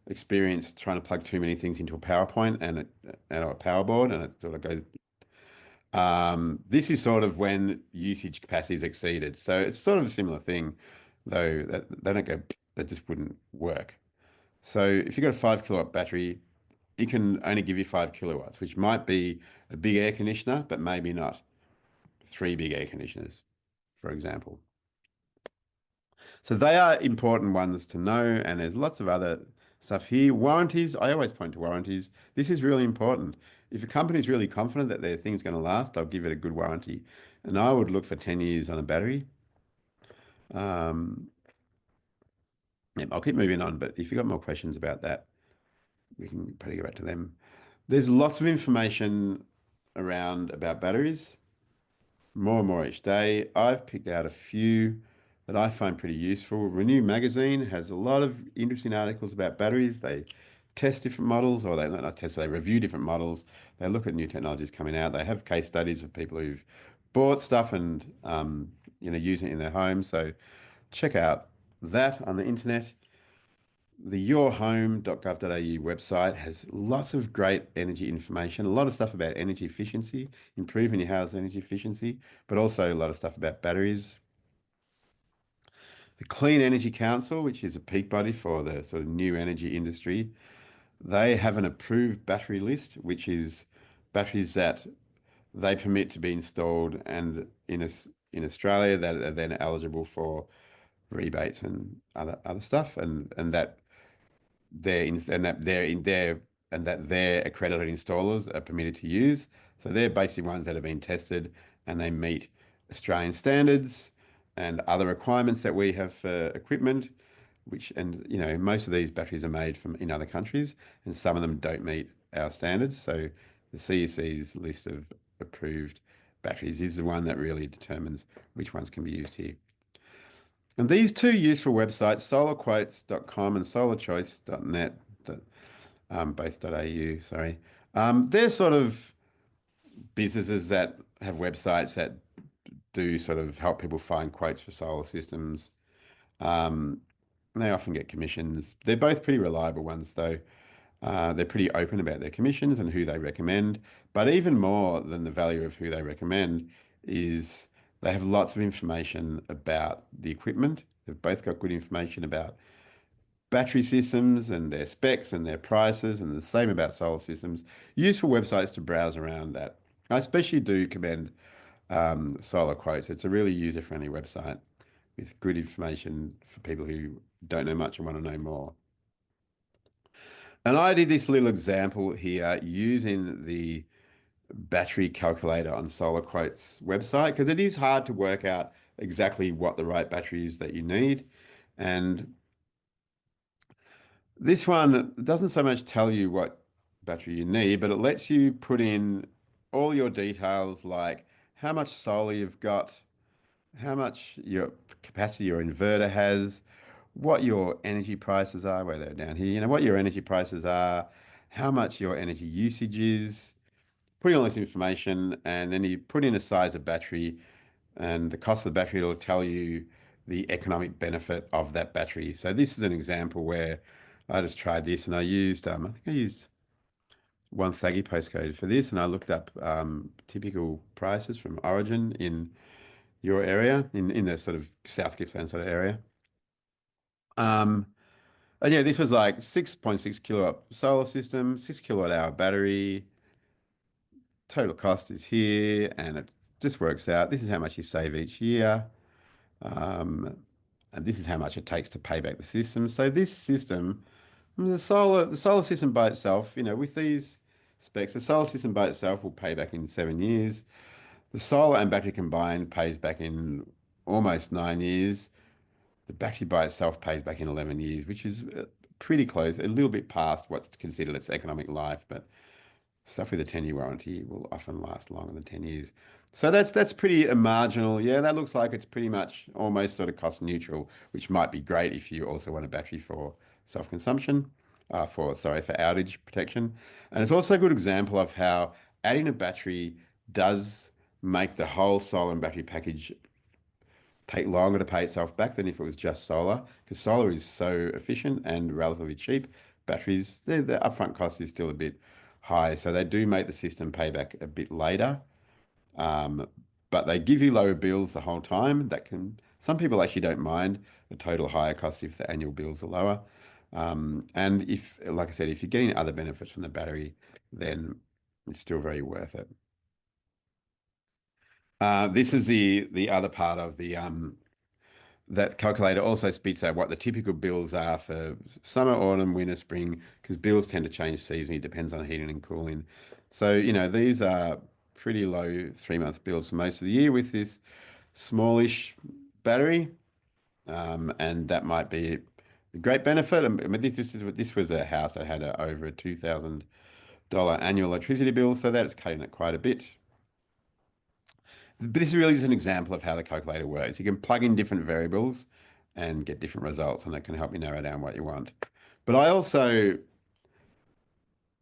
experienced trying to plug too many things into a PowerPoint and a power board, and it sort of goes. This is sort of when usage capacity is exceeded. So it's sort of a similar thing, though that they don't go, that just wouldn't work. So if you've got a 5 kilowatt battery, it can only give you 5 kilowatts, which might be a big air conditioner, but maybe not three big air conditioners, for example. So they are important ones to know, and there's lots of other stuff here. Warranties, I always point to warranties. This is really important. If a company is really confident that their thing's going to last, they'll give it a good warranty. And I would look for 10 years on a battery. Yeah, I'll keep moving on, but if you've got more questions about that, we can probably go back to them. There's lots of information around about batteries, more and more each day. I've picked out a few that I find pretty useful. Renew Magazine has a lot of interesting articles about batteries. They test different models, or they not test, they review different models. They look at new technologies coming out. They have case studies of people who've bought stuff and using it in their home. So check out that on the internet. The yourhome.gov.au website has lots of great energy information, a lot of stuff about energy efficiency, improving your house energy efficiency, but also a lot of stuff about batteries. The Clean Energy Council, which is a peak body for the sort of new energy industry, they have an approved battery list, which is batteries that they permit to be installed and in Australia that are then eligible for rebates and other stuff, and that they're in, and that they're in there and that their accredited installers are permitted to use. So they're basically ones that have been tested and they meet Australian standards and other requirements that we have for equipment, most of these batteries are made from in other countries and some of them don't meet our standards. So the CEC's list of approved batteries is the one that really determines which ones can be used here. And these two useful websites, solarquotes.com and solarchoice.net, both .au, sorry, they're sort of businesses that have websites that do sort of help people find quotes for solar systems. Um, they often get commissions. They're both pretty reliable ones, though. They're pretty open about their commissions and who they recommend. But even more than the value of who they recommend is they have lots of information about the equipment. They've both got good information about battery systems and their specs and their prices, and the same about solar systems. Useful websites to browse around that. I especially do commend Solar Quotes. It's a really user-friendly website with good information for people who don't know much and want to know more. And I did this little example here using the battery calculator on Solar Quotes website because it is hard to work out exactly what the right battery is that you need. And this one doesn't so much tell you what battery you need, but it lets you put in all your details like how much solar you've got, how much your capacity your inverter has, what your energy prices are, where they're down here, what your energy prices are, how much your energy usage is, putting all this information, and then you put in a size of battery and the cost of the battery will tell you the economic benefit of that battery. So this is an example where I just tried this and I used, I think I used one Thaggy postcode for this and I looked up typical prices from Origin in your area, in the sort of South Gippsland sort of area. Um, and yeah, this was like 6.6 kilowatt solar system, 6 kilowatt hour battery. Total cost is here, and it just works out. This is how much you save each year, um, and this is how much it takes to pay back the system. So this system, the solar system by itself, with these specs, the solar system by itself will pay back in 7 years. The solar and battery combined pays back in almost 9 years. The battery by itself pays back in 11 years, which is pretty close, a little bit past what's considered its economic life, but stuff with a 10-year warranty will often last longer than 10 years. So that's pretty marginal. Yeah, that looks like it's pretty much almost sort of cost neutral, which might be great if you also want a battery for self-consumption, for outage protection. And it's also a good example of how adding a battery does make the whole solar and battery package take longer to pay itself back than if it was just solar, because solar is so efficient and relatively cheap. Batteries, the upfront cost is still a bit high, so they do make the system pay back a bit later. Um, but they give you lower bills the whole time. Some people actually don't mind a total higher cost if the annual bills are lower. And if, like I said, if you're getting other benefits from the battery, then it's still very worth it. This is the other part of the that calculator also spits out what the typical bills are for summer, autumn, winter, spring, because bills tend to change seasonally, depends on heating and cooling. So, these are pretty low 3-month bills for most of the year with this smallish battery. And that might be a great benefit. I mean, this was a house that had over a $2,000 annual electricity bill, so that's cutting it quite a bit. But this is really just an example of how the calculator works. You can plug in different variables and get different results, and that can help you narrow down what you want. But I also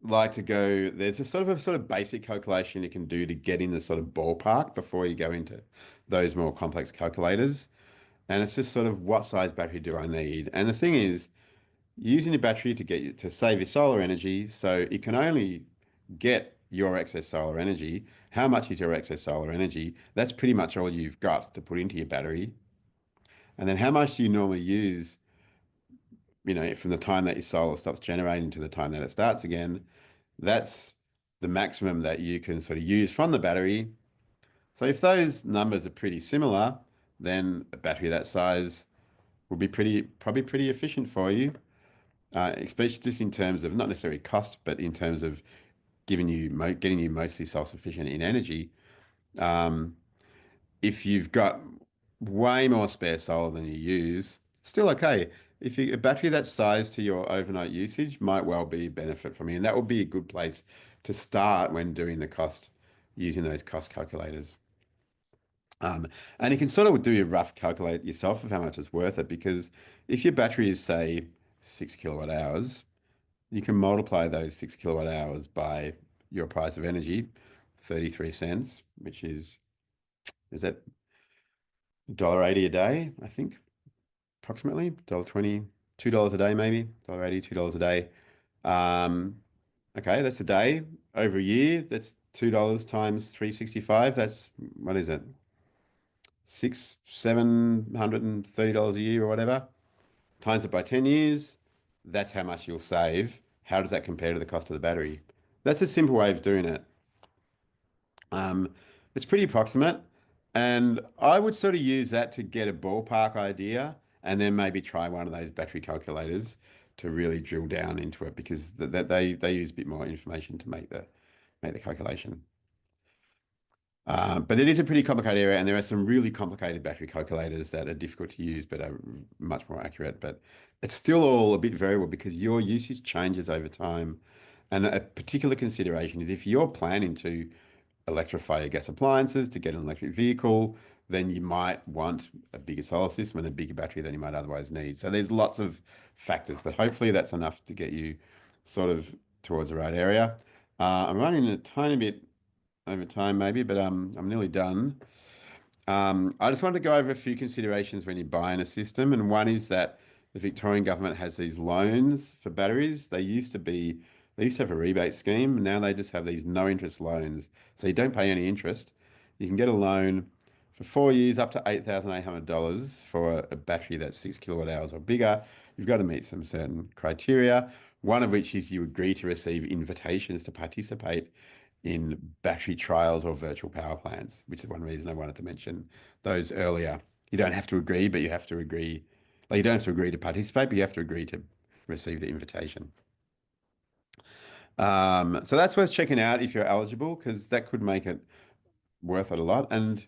like to go, there's a sort of basic calculation you can do to get in the sort of ballpark before you go into those more complex calculators. And it's just sort of what size battery do I need? And the thing is, using a battery to get you to save your solar energy, so it can only get your excess solar energy. How much is your excess solar energy? That's pretty much all you've got to put into your battery. And then how much do you normally use, from the time that your solar stops generating to the time that it starts again? That's the maximum that you can sort of use from the battery. So if those numbers are pretty similar, then a battery that size will be probably pretty efficient for you. Especially just in terms of not necessarily cost, but in terms of getting you mostly self-sufficient in energy. Um, if you've got way more spare solar than you use, still okay. A battery that's sized to your overnight usage might well be a benefit from you, and that would be a good place to start when doing the cost using those cost calculators. And you can sort of do a rough calculate yourself of how much it's worth it because if your battery is say 6 kilowatt hours, you can multiply those 6 kilowatt hours by your price of energy, 33 cents, which is that $1.80 a day, I think, approximately, $1.20, $2 a day maybe, $1.80, $2 a day. Um, okay, that's a day. Over a year, that's $2 times 365. That's, what is it? $730 a year or whatever. Times it by 10 years. that's how much you'll save. How does that compare to the cost of the battery? That's a simple way of doing it. Um, it's pretty approximate, and I would sort of use that to get a ballpark idea, and then maybe try one of those battery calculators to really drill down into it because they use a bit more information to make the calculation. But it is a pretty complicated area, and there are some really complicated battery calculators that are difficult to use but are much more accurate. But it's still all a bit variable because your usage changes over time. And a particular consideration is if you're planning to electrify your gas appliances to get an electric vehicle, then you might want a bigger solar system and a bigger battery than you might otherwise need. So there's lots of factors, but hopefully that's enough to get you sort of towards the right area. I'm running a tiny bit over time maybe, but I'm nearly done. I just wanted to go over a few considerations when you're buying a system, and one is that the Victorian government has these loans for batteries. They used to have a rebate scheme, and now they just have these no interest loans. So you don't pay any interest. You can get a loan for 4 years up to $8,800 for a battery that's 6 kWh or bigger. You've got to meet some certain criteria, one of which is you agree to receive invitations to participate in battery trials or virtual power plants, which is one reason I wanted to mention those earlier. You don't have to agree, but you have to agree. Like you don't have to agree to participate, but you have to agree to receive the invitation. So that's worth checking out if you're eligible, because that could make it worth it a lot. And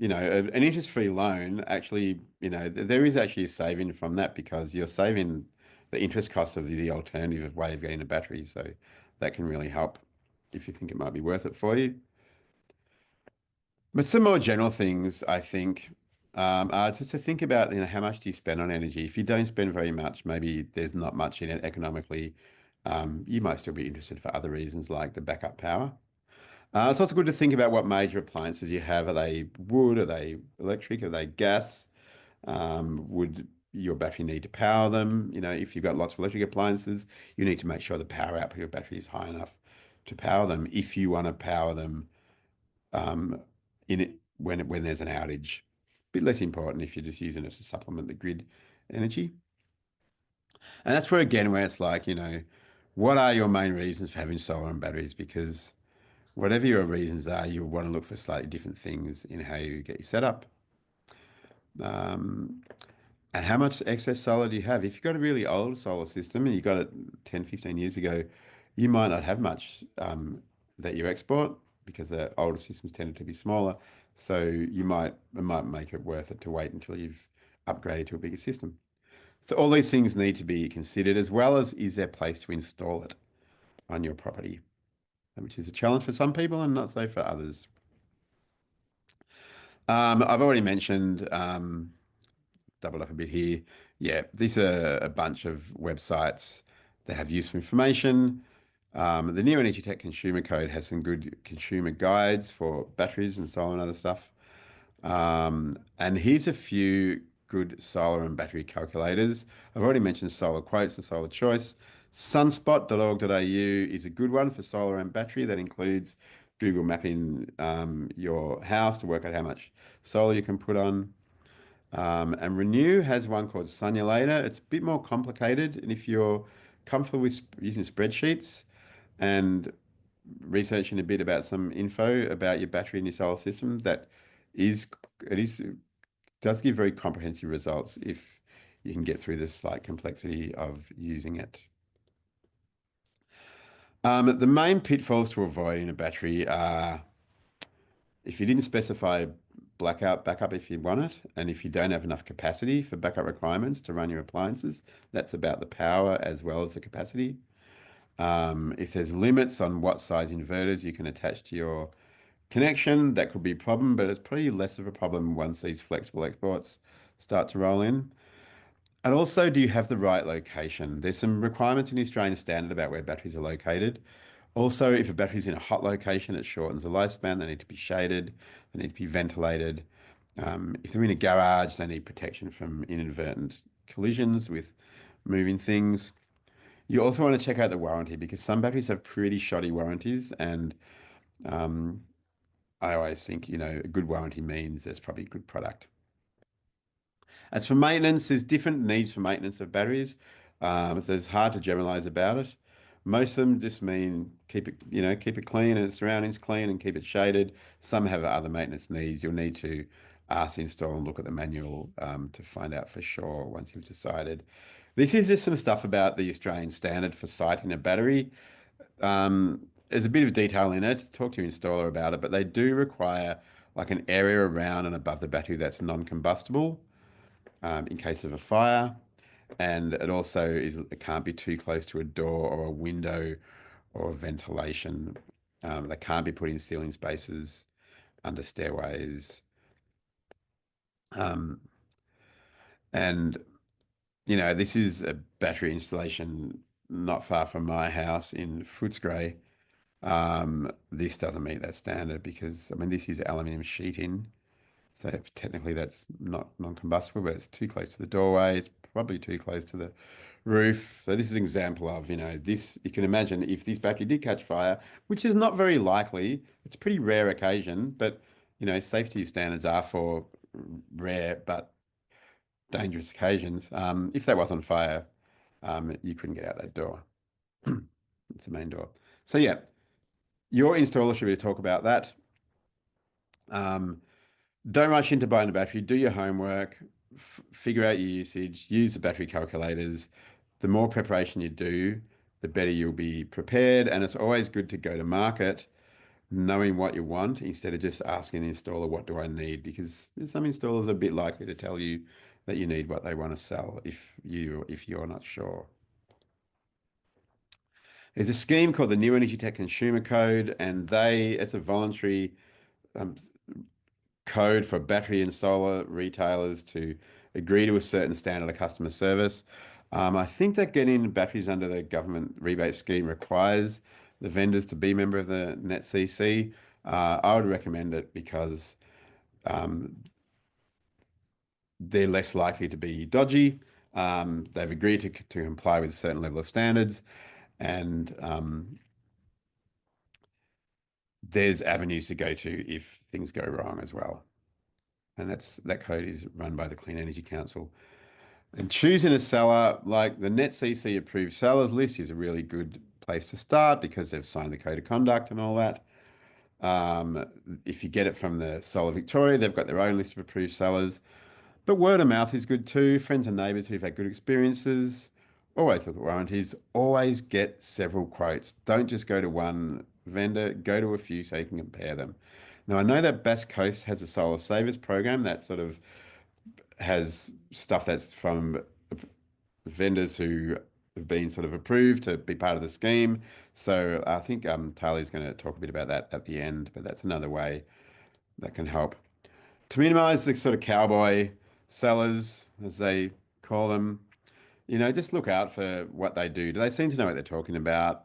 an interest-free loan actually, there is actually a saving from that because you're saving the interest cost of the alternative way of getting a battery. So that can really help if you think it might be worth it for you. But some more general things, I think, are just to think about, how much do you spend on energy? If you don't spend very much, maybe there's not much in it economically. You might still be interested for other reasons like the backup power. It's also good to think about what major appliances you have. Are they wood? Are they electric? Are they gas? Would your battery need to power them? If you've got lots of electric appliances, you need to make sure the power output of your battery is high enough to power them if you want to power them um, in it when there's an outage. A bit less important if you're just using it to supplement the grid energy. And that's where it's like, what are your main reasons for having solar and batteries? Because whatever your reasons are, you want to look for slightly different things in how you get your setup. Um, and how much excess solar do you have? If you've got a really old solar system and you got it 10, 15 years ago, you might not have much that you export because the older systems tended to be smaller. So it might make it worth it to wait until you've upgraded to a bigger system. So all these things need to be considered, as well as is there a place to install it on your property, which is a challenge for some people and not so for others. I've already mentioned, doubled up a bit here. Yeah, these are a bunch of websites that have useful information. The New Energy Tech Consumer Code has some good consumer guides for batteries and solar and other stuff. And here's a few good solar and battery calculators. I've already mentioned Solar Quotes and Solar Choice. Sunspot.org.au is a good one for solar and battery that includes Google mapping your house to work out how much solar you can put on. And Renew has one called Sunulator. It's a bit more complicated, and if you're comfortable with using spreadsheets and researching a bit about some info about your battery and your solar system, is it does give very comprehensive results if you can get through the slight complexity of using it. The main pitfalls to avoid in a battery are if you didn't specify blackout backup if you want it, and if you don't have enough capacity for backup requirements to run your appliances, that's about the power as well as the capacity. If there's limits on what size inverters you can attach to your connection, that could be a problem, but it's probably less of a problem once these flexible exports start to roll in. And also, do you have the right location? There's some requirements in the Australian standard about where batteries are located. Also, if a battery's in a hot location, it shortens the lifespan. They need to be shaded, they need to be ventilated. If they're in a garage, they need protection from inadvertent collisions with moving things. You also want to check out the warranty because some batteries have pretty shoddy warranties, and um, I always think, a good warranty means there's probably a good product. As for maintenance, there's different needs for maintenance of batteries. So it's hard to generalize about it. Most of them just mean keep it, keep it clean and its surroundings clean and keep it shaded. Some have other maintenance needs. You'll need to ask the installer and look at the manual to find out for sure once you've decided. This is just some stuff about the Australian standard for siting a battery. There's a bit of detail in it. Talk to your installer about it, but they do require like an area around and above the battery that's non-combustible in case of a fire. And it also it can't be too close to a door or a window or ventilation. They can't be put in ceiling spaces, under stairways. Um, and, this is a battery installation not far from my house in Footscray. This doesn't meet that standard because, I mean, this is aluminium sheeting. So technically that's not non-combustible, but it's too close to the doorway. It's probably too close to the roof. So this is an example of, this, you can imagine if this battery did catch fire, which is not very likely, it's a pretty rare occasion, but, safety standards are for rare but dangerous occasions. If that was on fire, you couldn't get out that door. It's the main door. So yeah, your installer should be to talk about that. Um, Don't rush into buying a battery. Do your homework, figure out your usage, use the battery calculators. The more preparation you do, the better you'll be prepared. And it's always good to go to market knowing what you want instead of just asking the installer, what do I need? Because some installers are a bit likely to tell you that you need what they want to sell if you're not sure. There's a scheme called the New Energy Tech Consumer Code, and it's a voluntary um, code for battery and solar retailers to agree to a certain standard of customer service. I think that getting batteries under the government rebate scheme requires the vendors to be a member of the NetCC. I would recommend it because um, they're less likely to be dodgy. They've agreed to comply with a certain level of standards, and there's avenues to go to if things go wrong as well. And that code is run by the Clean Energy Council. And choosing a seller, like the NetCC approved sellers list, is a really good place to start because they've signed the code of conduct and all that. If you get it from the Solar Victoria, they've got their own list of approved sellers. But word of mouth is good too. Friends and neighbours who've had good experiences. Always look at warranties. Always get several quotes. Don't just go to one vendor. Go to a few so you can compare them. Now, I know that Bass Coast has a Solar Savers program that sort of has stuff that's from vendors who have been sort of approved to be part of the scheme. So I think Tali's going to talk a bit about that at the end, but that's another way that can help. To minimize the sort of cowboy sellers, as they call them, just look out for what they do. Do they seem to know what they're talking about?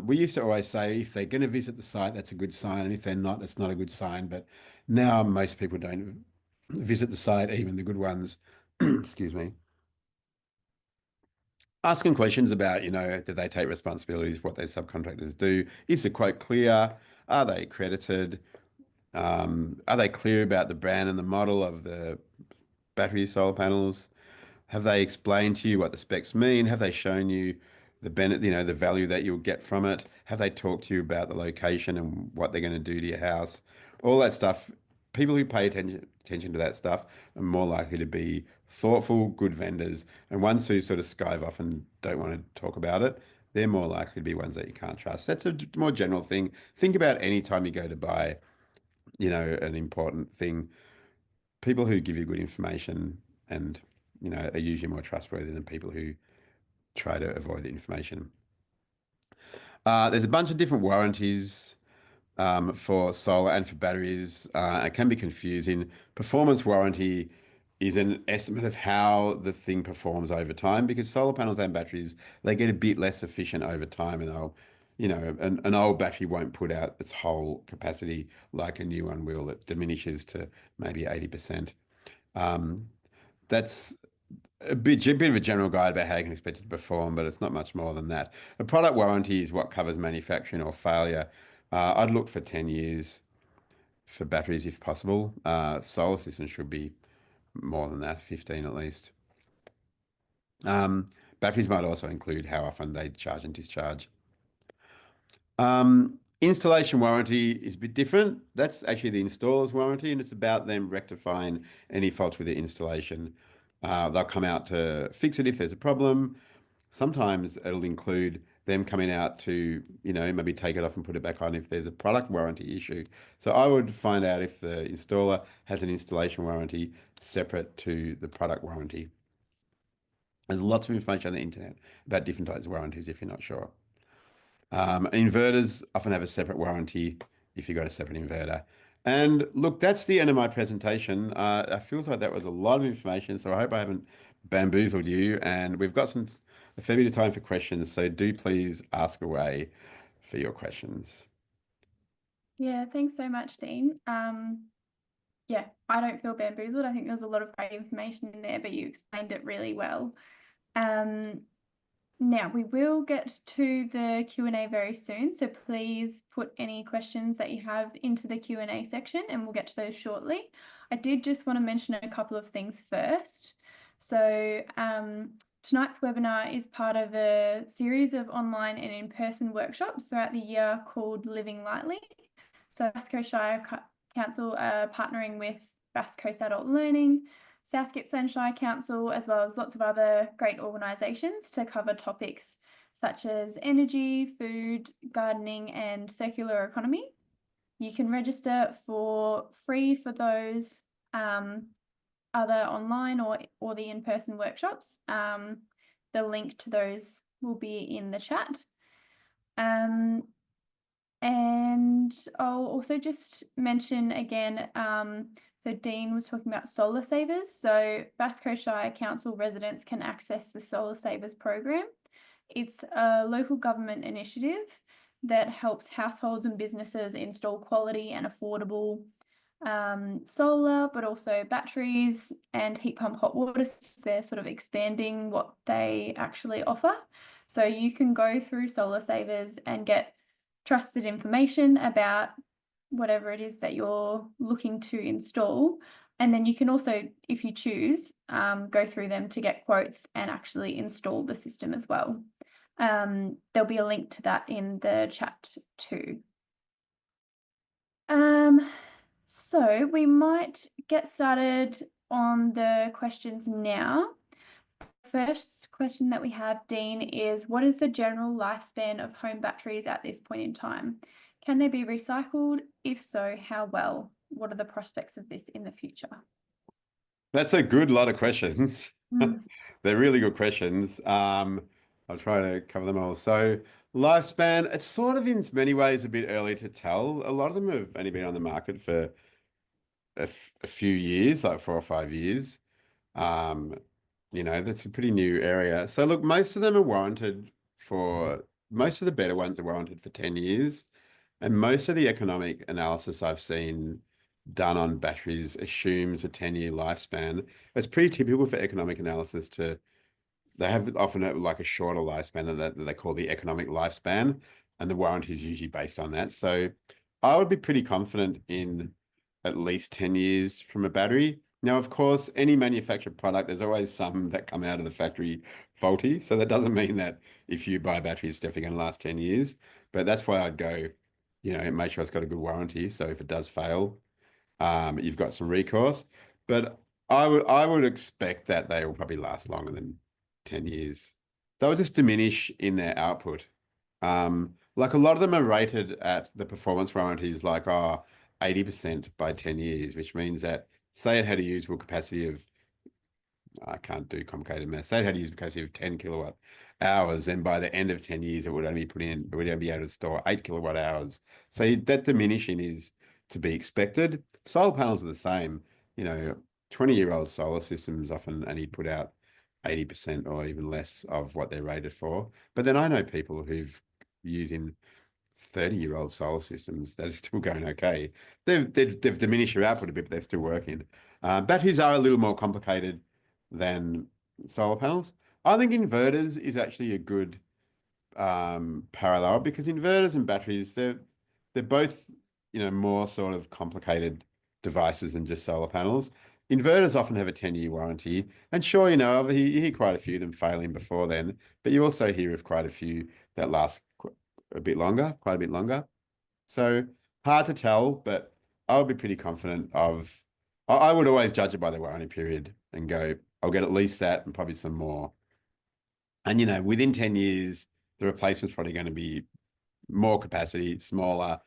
We used to always say if they're going to visit the site, that's a good sign, and if they're not, that's not a good sign. But now most people don't visit the site, even the good ones. Excuse me. Asking questions about, do they take responsibilities for what their subcontractors do? Is the quote clear? Are they accredited? Are they clear about the brand and the model of the battery solar panels? Have they explained to you what the specs mean? Have they shown you the benefit, the value that you'll get from it? Have they talked to you about the location and what they're going to do to your house? All that stuff. People who pay attention to that stuff are more likely to be thoughtful, good vendors, and ones who sort of skive off and don't want to talk about it. They're more likely to be ones that you can't trust. That's a more general thing. Think about any time you go to buy, an important thing. People who give you good information and are usually more trustworthy than people who try to avoid the information. There's a bunch of different warranties for solar and for batteries. It can be confusing. Performance warranty is an estimate of how the thing performs over time because solar panels and batteries, they get a bit less efficient over time and an old battery won't put out its whole capacity like a new one will. It diminishes to maybe 80%. That's a bit of a general guide about how you can expect it to perform, but it's not much more than that. A product warranty is what covers manufacturing or failure. I'd look for 10 years for batteries if possible. Solar systems should be more than that, 15 at least. Batteries might also include how often they charge and discharge. Installation warranty is a bit different. That's actually the installer's warranty, and it's about them rectifying any faults with the installation. They'll come out to fix it if there's a problem. Sometimes it'll include them coming out to, maybe take it off and put it back on if there's a product warranty issue. So I would find out if the installer has an installation warranty separate to the product warranty. There's lots of information on the internet about different types of warranties if you're not sure. Inverters often have a separate warranty if you've got a separate inverter. And look, that's the end of my presentation. It feels like that was a lot of information, so I hope I haven't bamboozled you. And we've got a fair bit of time for questions, so do please ask away for your questions. Yeah, thanks so much, Dean. Yeah, I don't feel bamboozled. I think there's a lot of great information in there, but you explained it really well. Um, Now we will get to the Q&A very soon, so please put any questions that you have into the Q&A section and we'll get to those shortly. I did just want to mention a couple of things first. So tonight's webinar is part of a series of online and in-person workshops throughout the year called Living Lightly. So Bass Coast Shire Council are partnering with Bass Coast Adult Learning, South Gippsland Shire Council, as well as lots of other great organisations to cover topics such as energy, food, gardening and circular economy. You can register for free for those other online or the in-person workshops. The link to those will be in the chat. And I'll also just mention again, so Dean was talking about solar savers. So Bass Coast Shire Council residents can access the Solar Savers program. It's a local government initiative that helps households and businesses install quality and affordable solar, but also batteries and heat pump hot water systems. They're sort of expanding what they actually offer. So you can go through Solar Savers and get trusted information about whatever it is that you're looking to install. And then you can also, if you choose, go through them to get quotes and actually install the system as well. There'll be a link to that in the chat too. So we might get started on the questions now. First question that we have, Dean, is what is the general lifespan of home batteries at this point in time? Can they be recycled? If so, how well? What are the prospects of this in the future? That's a good lot of questions. Mm. They're really good questions. I'll try to cover them all. So lifespan, it's sort of in many ways a bit early to tell. A lot of them have only been on the market for a few years, like 4 or 5 years. Um, that's a pretty new area. So look, most of them are warranted most of the better ones are warranted for 10 years. And most of the economic analysis I've seen done on batteries assumes a 10-year lifespan. It's pretty typical for economic analysis they have often like a shorter lifespan that they call the economic lifespan, and the warranty is usually based on that. So I would be pretty confident in at least 10 years from a battery. Now, of course, any manufactured product, there's always some that come out of the factory faulty. So that doesn't mean that if you buy a battery, it's definitely going to last 10 years. But that's why I'd go, make sure it's got a good warranty. So if it does fail, you've got some recourse. But I would expect that they will probably last longer than 10 years. They'll just diminish in their output. Like a lot of them are rated at the performance warranties like 80% by 10 years, which means that say it had a usable capacity of I can't do complicated math. Say it had a usable capacity of 10 kilowatt hours, and by the end of 10 years, it would only be able to store 8 kilowatt hours. So that diminishing is to be expected. Solar panels are the same. 20-year-old solar systems often only put out 80% or even less of what they're rated for. But then I know people who've using 30-year-old solar systems that are still going okay. They've diminished their output a bit, but they're still working. Batteries are a little more complicated than solar panels. I think inverters is actually a good parallel because inverters and batteries, they're both, more sort of complicated devices than just solar panels. inverters often have a 10-year warranty. And sure, you hear quite a few of them failing before then, but you also hear of quite a few that last a bit longer, quite a bit longer. So hard to tell, but I would be pretty confident of, I would always judge it by the warranty period and go, I'll get at least that and probably some more. And, within 10 years, the replacement's probably going to be more capacity, smaller,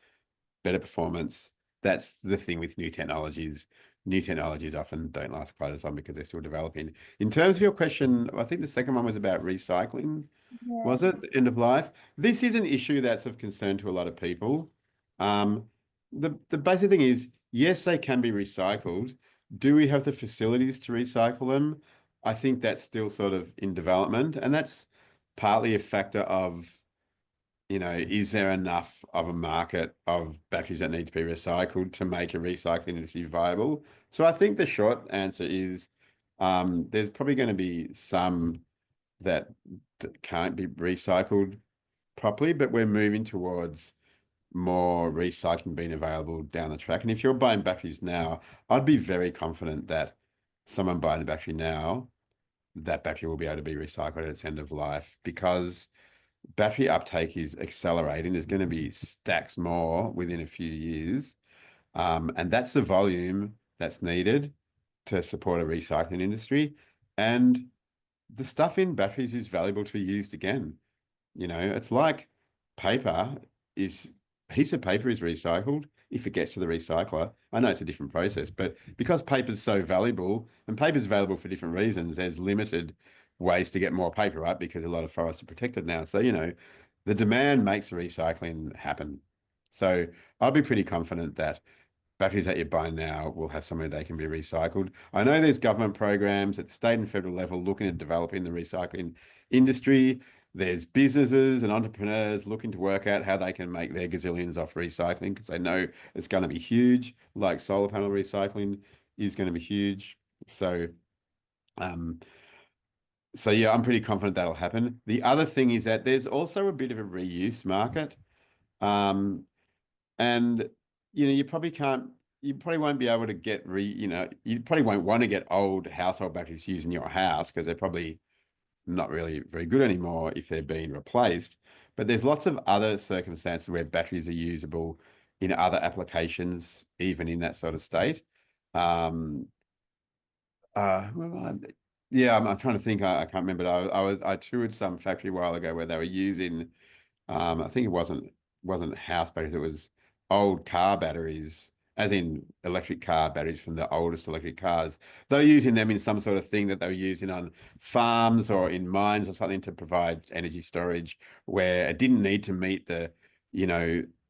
better performance. That's the thing with new technologies. New technologies often don't last quite as long because they're still developing. In terms of your question, I think the second one was about recycling, was Yeah. it? The end of life? This is an issue that's of concern to a lot of people. Um, the basic thing is, yes, they can be recycled. Do we have the facilities to recycle them? I think that's still sort of in development, and that's partly a factor of is there enough of a market of batteries that need to be recycled to make a recycling industry viable? So I think the short answer is there's probably going to be some that can't be recycled properly, but we're moving towards more recycling being available down the track. And if you're buying batteries now, I'd be very confident that someone buying a battery now, that battery will be able to be recycled at its end of life because battery uptake is accelerating. There's going to be stacks more within a few years. And that's the volume that's needed to support a recycling industry. And the stuff in batteries is valuable to be used again. It's like paper is a piece of paper is recycled if it gets to the recycler. I know it's a different process, but because paper's so valuable and paper's valuable for different reasons, there's limited ways to get more paper, right? Because a lot of forests are protected now. So, the demand makes the recycling happen. So I'll be pretty confident that batteries that you buy now will have somewhere they can be recycled. I know there's government programs at state and federal level looking at developing the recycling industry. There's businesses and entrepreneurs looking to work out how they can make their gazillions off recycling because they know it's going to be huge, like solar panel recycling is going to be huge. So, um, so yeah, I'm pretty confident that'll happen. The other thing is that there's also a bit of a reuse market. Um, and you probably won't be able to get you probably won't want to get old household batteries used in your house because they're probably not really very good anymore if they're being replaced. But there's lots of other circumstances where batteries are usable in other applications, even in that sort of state. Um, well, yeah, I'm trying to think. I can't remember. I toured some factory a while ago where they were using I think it wasn't house batteries, it was old car batteries, as in electric car batteries from the oldest electric cars. They were using them in some sort of thing that they were using on farms or in mines or something to provide energy storage where it didn't need to meet the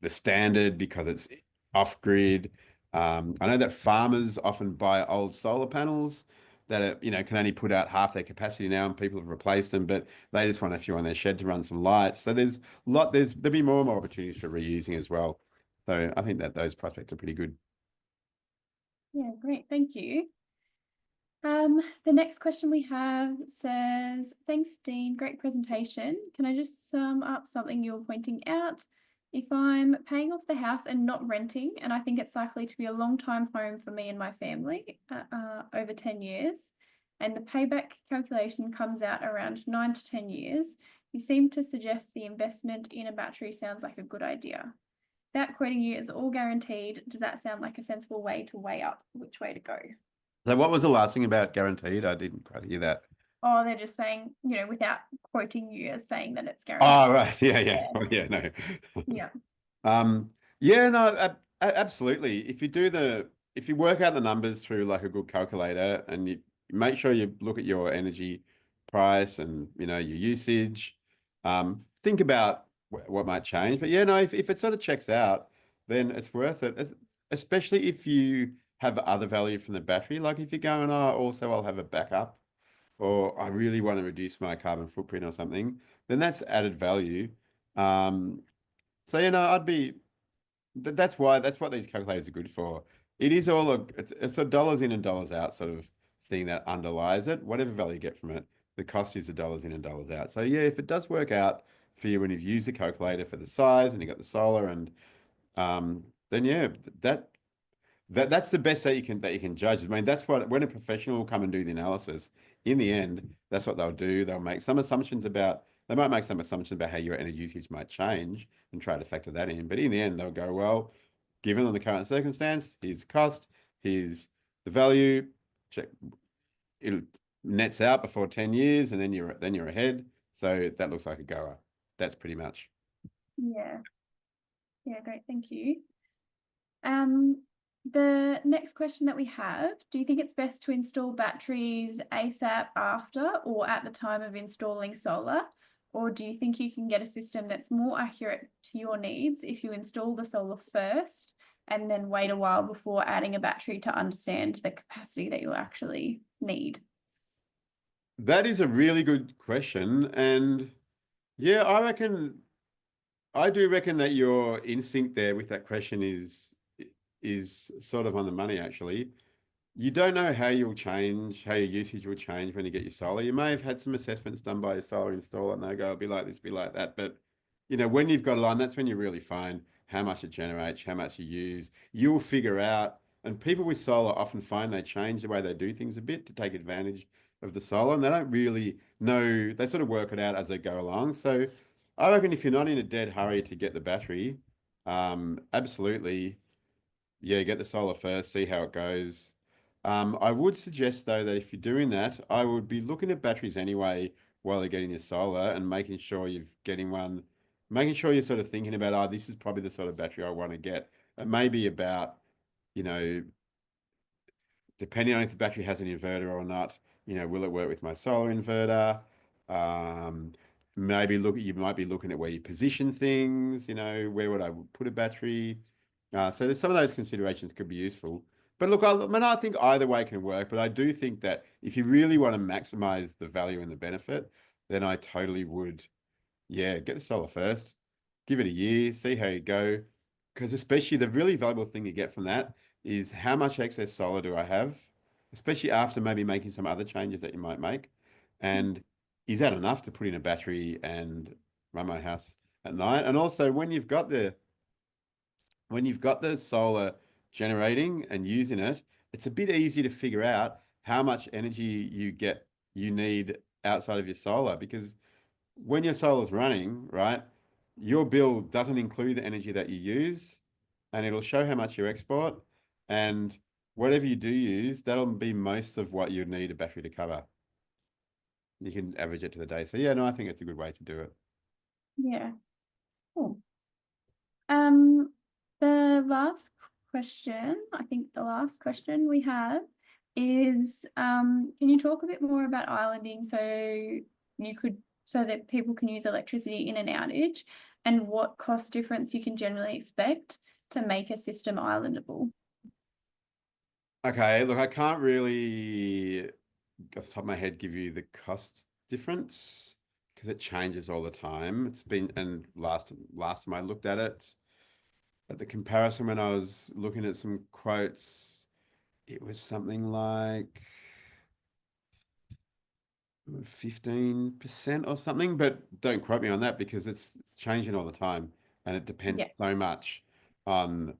standard because it's off grid. I know that farmers often buy old solar panels that can only put out half their capacity now, and people have replaced them, but they just want a few on their shed to run some lights. So there'll be more and more opportunities for reusing as well. So I think that those prospects are pretty good. Yeah, great. Thank you. The next question we have says, thanks, Dean. Great presentation. Can I just sum up something you're pointing out? If I'm paying off the house and not renting, and I think it's likely to be a long time home for me and my family, over 10 years, and the payback calculation comes out around 9 to 10 years, you seem to suggest the investment in a battery sounds like a good idea. Without quoting you as all guaranteed, does that sound like a sensible way to weigh up which way to go? So what was the last thing about guaranteed? I didn't quite hear that. Oh, they're just saying, without quoting you as saying that it's guaranteed. Oh, right. Yeah, yeah. Yeah. Oh, yeah, no. Yeah. Yeah, no, absolutely. If you work out the numbers through like a good calculator and you make sure you look at your energy price and your usage, think about what might change. But yeah, no, if it sort of checks out, then it's worth it. Especially if you have other value from the battery. Like if you're going, oh, also I'll have a backup, or I really want to reduce my carbon footprint or something, then that's added value. Um, so I'd be that's what these calculators are good for. It is all it's a dollars in and dollars out sort of thing that underlies it. Whatever value you get from it, the cost is the dollars in and dollars out. So yeah, if it does work out for you when you've used the calculator for the size and you got the solar and then yeah, that that's the best that you can judge. I mean, that's what when a professional will come and do the analysis, in the end, that's what they'll do. They'll make some assumptions about they might make some assumptions about how your energy usage might change and try to factor that in. But in the end, they'll go, well, given on the current circumstance, here's the cost, here's the value, check it nets out before 10 years, and then you're ahead. So that looks like a goer. That's pretty much. Yeah. Yeah, great. Thank you. Um, the next question that we have, do you think it's best to install batteries ASAP after or at the time of installing solar? Or do you think you can get a system that's more accurate to your needs if you install the solar first and then wait a while before adding a battery to understand the capacity that you'll actually need? That is a really good question. And yeah, I do reckon that your instinct there with that question is sort of on the money, actually. You don't know how your usage will change when you get your solar. You may have had some assessments done by your solar installer and they go, it'll be like this, be like that. But when you've got it on, that's when you really find how much it generates, how much you use. You'll figure out, and people with solar often find they change the way they do things a bit to take advantage of the solar, and they don't really know, they sort of work it out as they go along. So I reckon if you're not in a dead hurry to get the battery, absolutely yeah, get the solar first, see how it goes. I would suggest though that if you're doing that, I would be looking at batteries anyway while you're getting your solar and making sure you're sort of thinking about, oh, this is probably the sort of battery I want to get. It may be about, you know, depending on if the battery has an inverter or not, will it work with my solar inverter? Um, Maybe you might be looking at where you position things, where would I put a battery? So there's some of those considerations could be useful. But look, I think either way can work, but I do think that if you really want to maximize the value and the benefit, then I totally would, yeah, get the solar first, give it a year, see how you go. Because especially the really valuable thing you get from that is how much excess solar do I have, especially after maybe making some other changes that you might make. And is that enough to put in a battery and run my house at night? And also when you've got the solar generating and using it, it's a bit easy to figure out how much energy you need outside of your solar because when your solar's running, right, your bill doesn't include the energy that you use, and it'll show how much you export. And whatever you do use, that'll be most of what you need a battery to cover. You can average it to the day. So yeah, no, I think it's a good way to do it. Yeah. Cool. Um, the last question, I think the last question we have is, can you talk a bit more about islanding so that people can use electricity in an outage and what cost difference you can generally expect to make a system islandable? Okay, look, I can't really, off the top of my head, give you the cost difference because it changes all the time. And last time I looked at the comparison when I was looking at some quotes, it was something like 15% or something, but don't quote me on that because it's changing all the time and it depends Yes. so much on,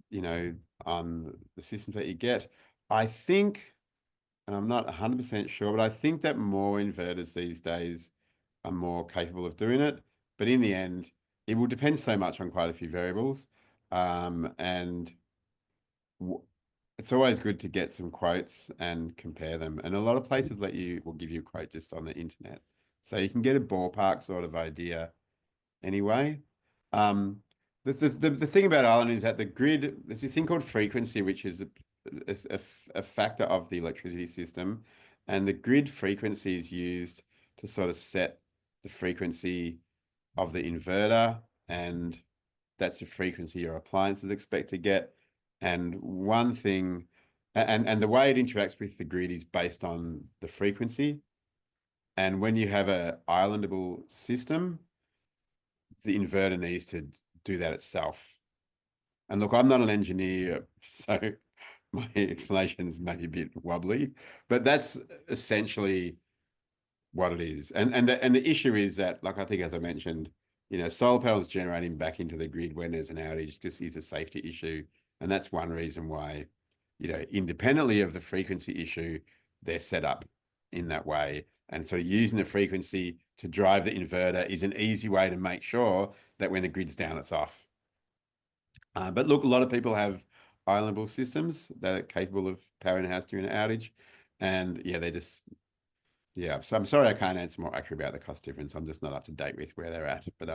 you know, on the systems that you get. I think, and I'm not 100% sure, but I think that more inverters these days are more capable of doing it. But in the end, it will depend so much on quite a few variables. And it's always good to get some quotes and compare them. And a lot of places will give you a quote just on the internet. So you can get a ballpark sort of idea anyway. Um, the thing about Ireland is that the grid, there's this thing called frequency, which is a factor of the electricity system. And the grid frequency is used to sort of set the frequency of the inverter and that's the frequency your appliances expect to get. And one thing, and the way it interacts with the grid is based on the frequency. And when you have a islandable system, the inverter needs to do that itself. And look, I'm not an engineer, so my explanations may be a bit wobbly, but that's essentially what it is. And the issue is that, like I think as I mentioned, solar panels generating back into the grid when there's an outage just is a safety issue. And that's one reason why independently of the frequency issue, they're set up in that way. And so using the frequency to drive the inverter is an easy way to make sure that when the grid's down, it's off. But look, a lot of people have islandable systems that are capable of powering a house during an outage. And yeah, so I'm sorry I can't answer more accurately about the cost difference. I'm just not up to date with where they're at. But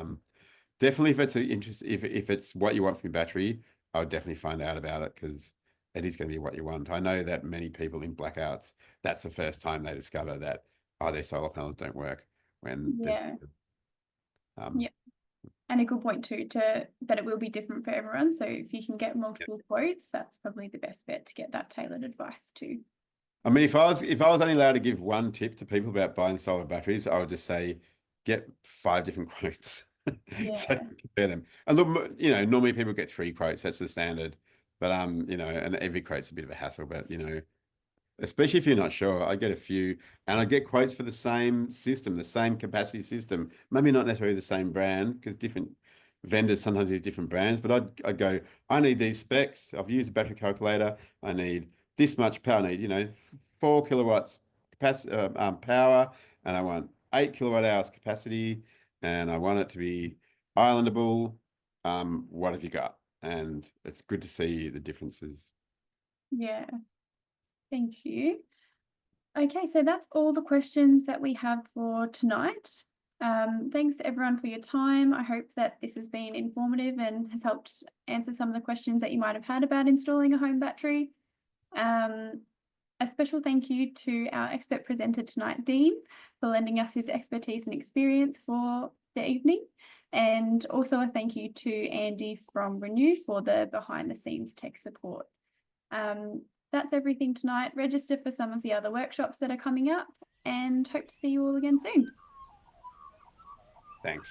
definitely if it's if it's what you want from your battery, I would definitely find out about it because it is going to be what you want. I know that many people in blackouts, that's the first time they discover that their solar panels don't work when there's Yeah. um Yeah. And a good point too, that it will be different for everyone. So if you can get multiple quotes, that's probably the best bet to get that tailored advice too. I mean, if I was only allowed to give one tip to people about buying solar batteries, I would just say get 5 different quotes. So Yeah. compare them. And look, normally people get 3 quotes. That's the standard. But and every quote's a bit of a hassle. But especially if you're not sure, I get a few, and I get quotes for the same system, the same capacity system. Maybe not necessarily the same brand, because different vendors sometimes use different brands. But I'd go, I need these specs. I've used a battery calculator. I need this much power. I need 4 kilowatts capacity power, and I want 8 kilowatt hours capacity, and I want it to be islandable. What have you got? And it's good to see the differences. Yeah. Thank you. Okay, so that's all the questions that we have for tonight. Thanks everyone for your time. I hope that this has been informative and has helped answer some of the questions that you might have had about installing a home battery. A special thank you to our expert presenter tonight, Dean, for lending us his expertise and experience for the evening. And also a thank you to Andy from Renew for the behind the scenes tech support. That's everything tonight. Register for some of the other workshops that are coming up and hope to see you all again soon. Thanks.